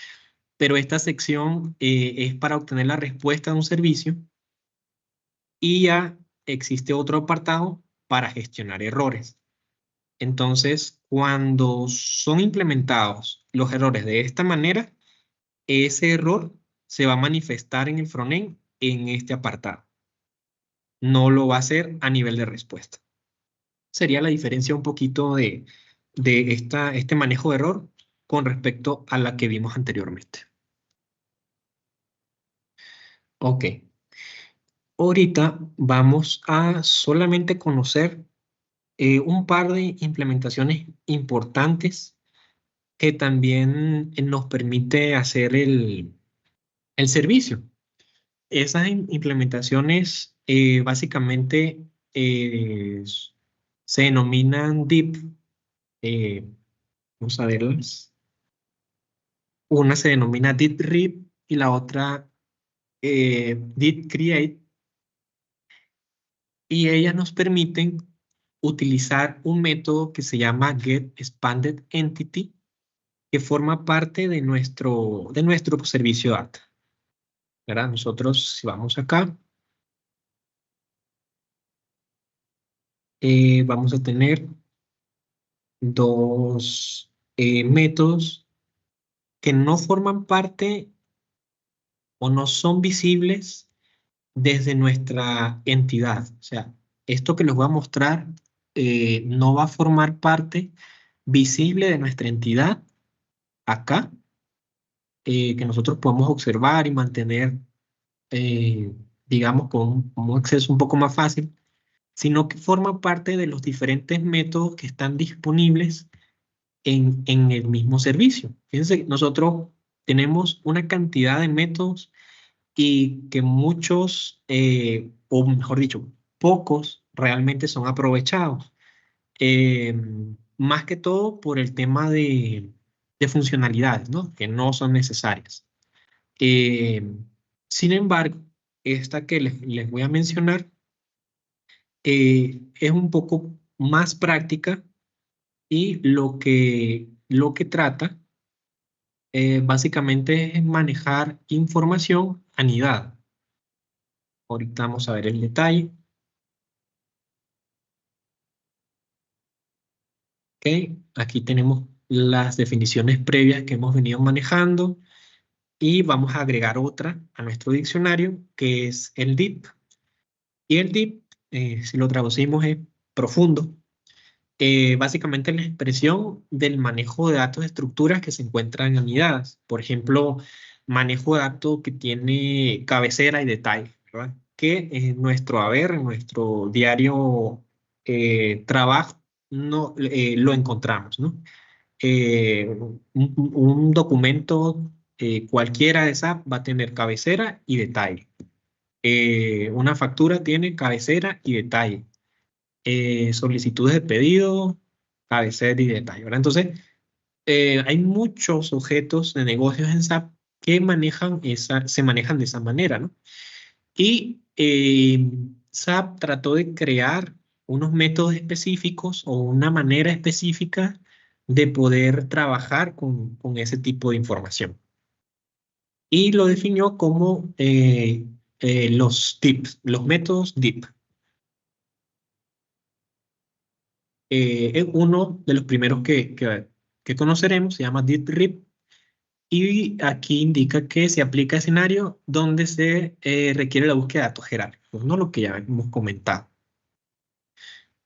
pero esta sección es para obtener la respuesta de un servicio, y ya existe otro apartado para gestionar errores. Entonces, cuando son implementados los errores de esta manera, ese error se va a manifestar en el frontend en este apartado. No lo va a hacer a nivel de respuesta. Sería la diferencia un poquito de este manejo de error con respecto a la que vimos anteriormente. Ok. Ahorita vamos a solamente conocer un par de implementaciones importantes que también nos permite hacer el servicio. Esas implementaciones básicamente se denominan DIP. Vamos a verlas. Una se denomina did read y la otra did create. Y ellas nos permiten utilizar un método que se llama getExpandedEntity, que forma parte de nuestro servicio data. ¿Verdad? Nosotros, si vamos acá, vamos a tener dos métodos que no forman parte o no son visibles desde nuestra entidad. O sea, esto que les voy a mostrar no va a formar parte visible de nuestra entidad acá, que nosotros podemos observar y mantener, digamos, con un acceso un poco más fácil, sino que forma parte de los diferentes métodos que están disponibles en el mismo servicio. Fíjense, nosotros tenemos una cantidad de métodos y que muchos, o mejor dicho, pocos realmente son aprovechados. Eh, Más que todo por el tema de funcionalidades, ¿no? Que no son necesarias. Eh, Sin embargo, esta que les voy a mencionar es un poco más práctica y lo que trata básicamente es manejar información anidada. Ahorita vamos a ver el detalle. Ok, aquí tenemos las definiciones previas que hemos venido manejando y vamos a agregar otra a nuestro diccionario que es el deep. Y el deep, si lo traducimos, es profundo. Básicamente la expresión del manejo de datos de estructuras que se encuentran anidadas. Por ejemplo, manejo de datos que tiene cabecera y detalle, ¿verdad? Que en nuestro haber, en nuestro diario trabajo, no, lo encontramos, ¿no? Un documento cualquiera de SAP va a tener cabecera y detalle. Una factura tiene cabecera y detalle. Solicitudes de pedido, cabecera y detalle, ¿verdad? Entonces, hay muchos objetos de negocios en SAP que se manejan de esa manera, ¿no? Y SAP trató de crear unos métodos específicos o una manera específica de poder trabajar con ese tipo de información. Y lo definió como los tips, los métodos DIP. Es uno de los primeros que conoceremos, se llama DIP-RIP, y aquí indica que se aplica a escenarios donde se requiere la búsqueda de datos jerárquicos, ¿no? Lo que ya hemos comentado.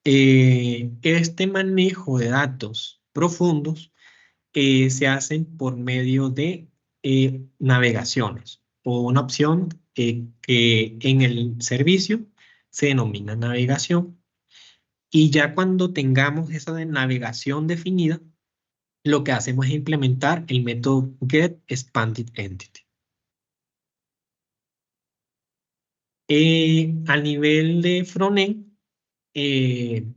Este manejo de datos profundos se hacen por medio de navegaciones o una opción que en el servicio se denomina navegación. Y ya cuando tengamos esa de navegación definida, lo que hacemos es implementar el método getExpandedEntity. A nivel de frontend, el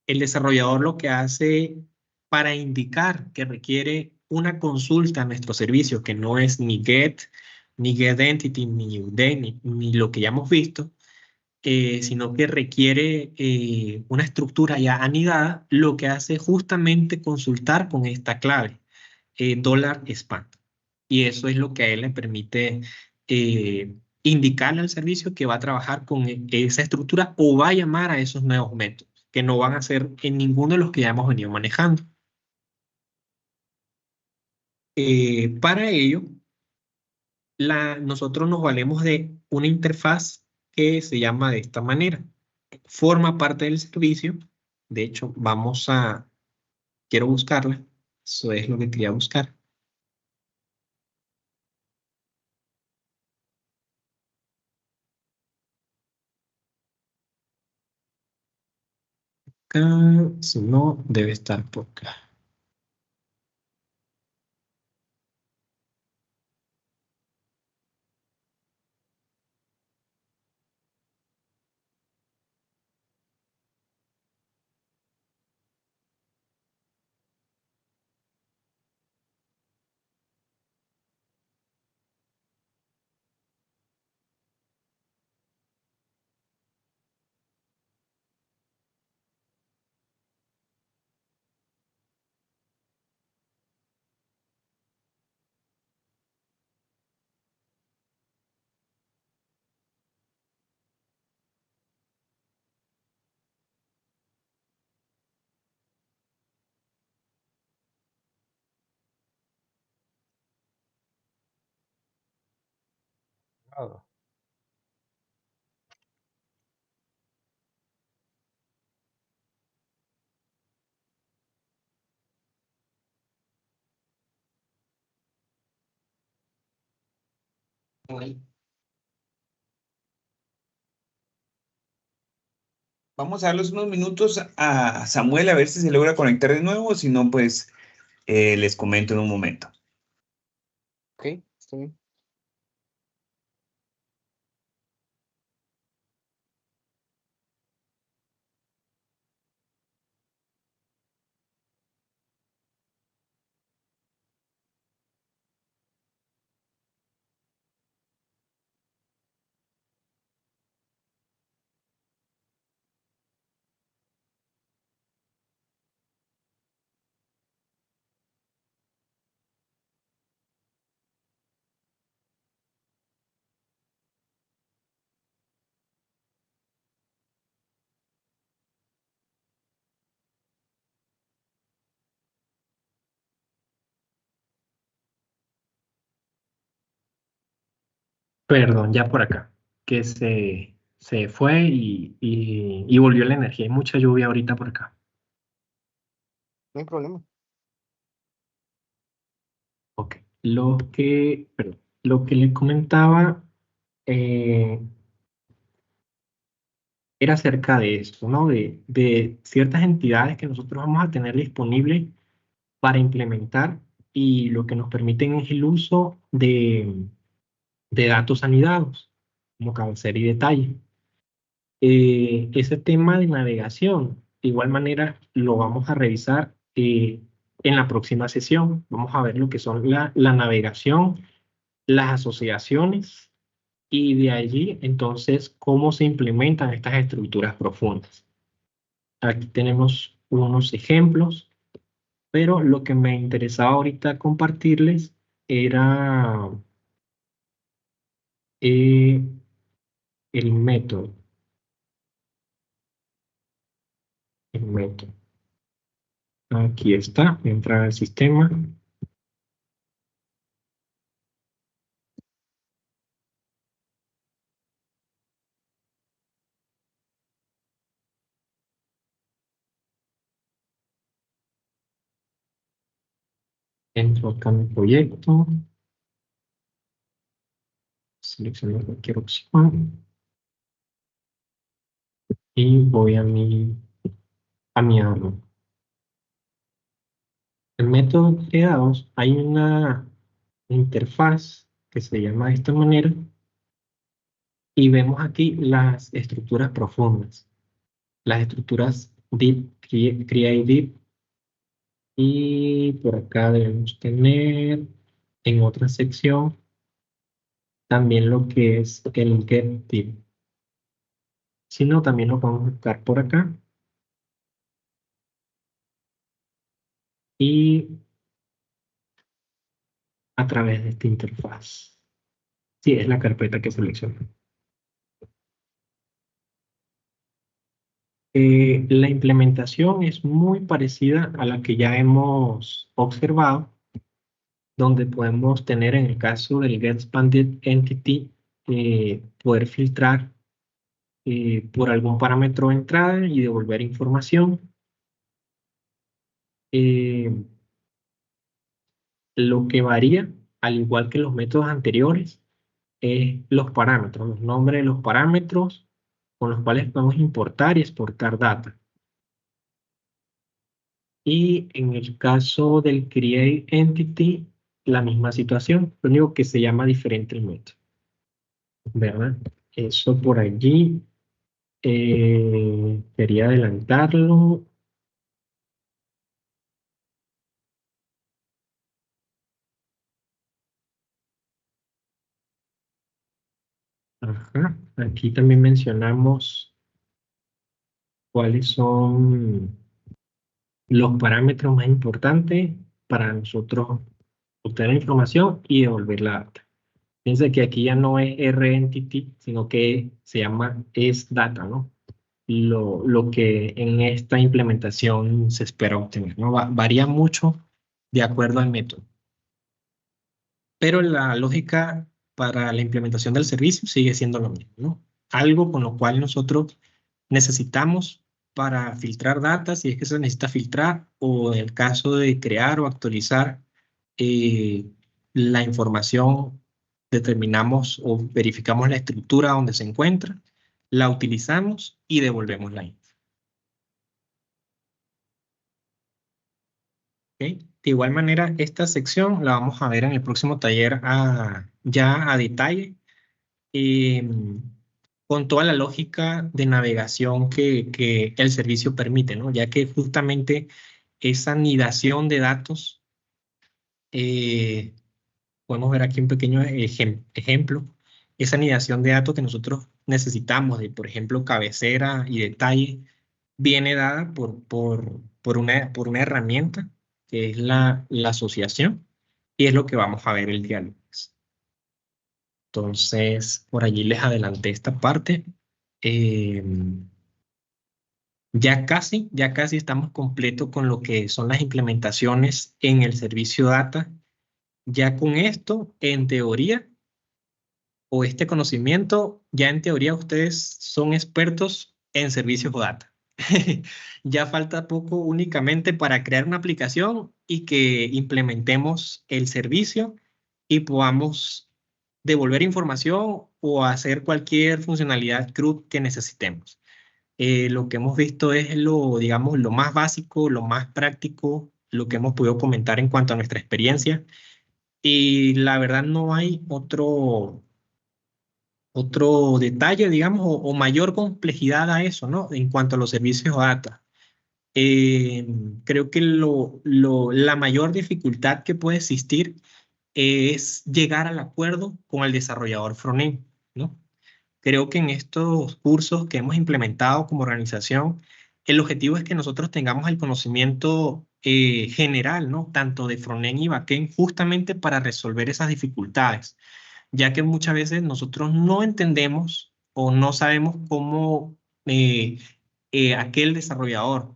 desarrollador lo que hace para indicar que requiere una consulta a nuestro servicio, que no es ni get, ni getEntity, ni UD, ni lo que ya hemos visto, sino que requiere una estructura ya anidada, lo que hace justamente consultar con esta clave, $expand. Y eso es lo que a él le permite indicarle al servicio que va a trabajar con esa estructura o va a llamar a esos nuevos métodos, que no van a ser en ninguno de los que ya hemos venido manejando. Para ello, nosotros nos valemos de una interfaz que se llama de esta manera. Forma parte del servicio. De hecho, quiero buscarla. Eso es lo que quería buscar. Ok. acá, si no, debe estar por acá. Ah, Vamos a darles unos minutos a Samuel a ver si se logra conectar de nuevo, si no, pues les comento en un momento. Ok, está bien. Perdón, ya por acá, que se fue y volvió la energía. Hay mucha lluvia ahorita por acá. No hay problema. Ok. Lo que le comentaba era acerca de esto, ¿no? De ciertas entidades que nosotros vamos a tener disponibles para implementar y lo que nos permiten es el uso de datos anidados, como cabecera y detalle. Ese tema de navegación, de igual manera, lo vamos a revisar en la próxima sesión. Vamos a ver lo que son la navegación, las asociaciones y de allí, entonces, cómo se implementan estas estructuras profundas. Aquí tenemos unos ejemplos, pero lo que me interesaba ahorita compartirles era eh, el método. El método. Aquí está, entrar al sistema. Entro acá en mi proyecto. Selecciono cualquier opción. Y voy a mi árbol. El método creados, hay una interfaz que se llama de esta manera y vemos aquí las estructuras profundas, las estructuras deep, create deep, y por acá debemos tener en otra sección también lo que es el get deep. Si no, también lo podemos buscar por acá y a través de esta interfaz. Sí, es la carpeta que selecciono. La implementación es muy parecida a la que ya hemos observado, donde podemos tener en el caso del Get Expanded Entity, poder filtrar por algún parámetro de entrada y devolver información. Eh, lo que varía, al igual que los métodos anteriores, es los parámetros, los nombres de los parámetros con los cuales podemos importar y exportar data. Y en el caso del Create Entity, la misma situación, lo único que se llama diferente el método, ¿verdad? Eso por allí quería adelantarlo. Ajá. Aquí también mencionamos cuáles son los parámetros más importantes para nosotros obtener información y devolver la data. Piensa que aquí ya no es R-Entity, sino que se llama S-Data, ¿no? Lo que en esta implementación se espera obtener, ¿no? Varía mucho de acuerdo al método. Pero la lógica para la implementación del servicio sigue siendo lo mismo, ¿no? Algo con lo cual nosotros necesitamos para filtrar datos, si es que se necesita filtrar, o en el caso de crear o actualizar eh, la información, determinamos o verificamos la estructura donde se encuentra, la utilizamos y devolvemos la info. ¿Ok? De igual manera, esta sección la vamos a ver en el próximo taller ya a detalle, con toda la lógica de navegación que el servicio permite, ¿no? Ya que justamente esa anidación de datos, podemos ver aquí un pequeño ejemplo, esa anidación de datos que nosotros necesitamos de, por ejemplo, cabecera y detalle, viene dada por una herramienta que es la asociación, y es lo que vamos a ver el día lunes. Entonces, por allí les adelanté esta parte. Eh, ya casi estamos completos con lo que son las implementaciones en el servicio data. Ya con esto, en teoría, o este conocimiento, ya en teoría ustedes son expertos en servicios data. Ya falta poco únicamente para crear una aplicación y que implementemos el servicio y podamos devolver información o hacer cualquier funcionalidad CRUD que necesitemos. Lo que hemos visto es digamos, lo más básico, lo más práctico, lo que hemos podido comentar en cuanto a nuestra experiencia. Y la verdad no hay otro detalle, digamos, o mayor complejidad a eso, ¿no? En cuanto a los servicios data. Eh, Creo que la mayor dificultad que puede existir es llegar al acuerdo con el desarrollador frontend, ¿no? Creo que en estos cursos que hemos implementado como organización, el objetivo es que nosotros tengamos el conocimiento general, ¿no? Tanto de frontend y backend, justamente para resolver esas dificultades, ya que muchas veces nosotros no entendemos o no sabemos cómo eh, aquel desarrollador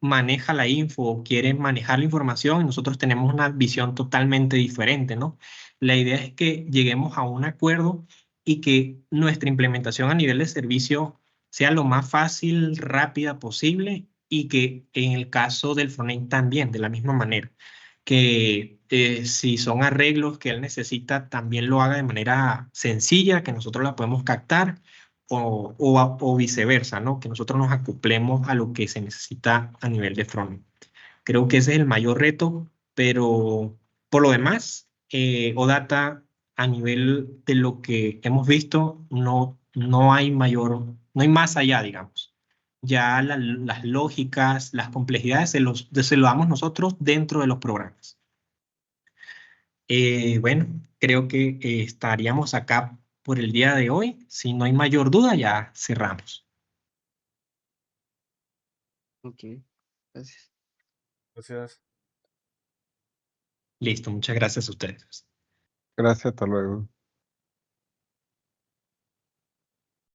maneja la info o quiere manejar la información, y nosotros tenemos una visión totalmente diferente, ¿no? La idea es que lleguemos a un acuerdo y que nuestra implementación a nivel de servicio sea lo más fácil, rápida posible, y que en el caso del frontend también, de la misma manera, que si son arreglos que él necesita, también lo haga de manera sencilla, que nosotros la podemos captar, o viceversa, ¿no? Que nosotros nos acoplemos a lo que se necesita a nivel de frontend. Creo que ese es el mayor reto, pero por lo demás, OData, a nivel de lo que hemos visto, no hay no hay más allá, digamos. Ya las lógicas, las complejidades se lo damos nosotros dentro de los programas. Bueno, creo que estaríamos acá por el día de hoy. Si no hay mayor duda, ya cerramos. Ok, gracias. Gracias. Listo, muchas gracias a ustedes. Gracias, hasta luego.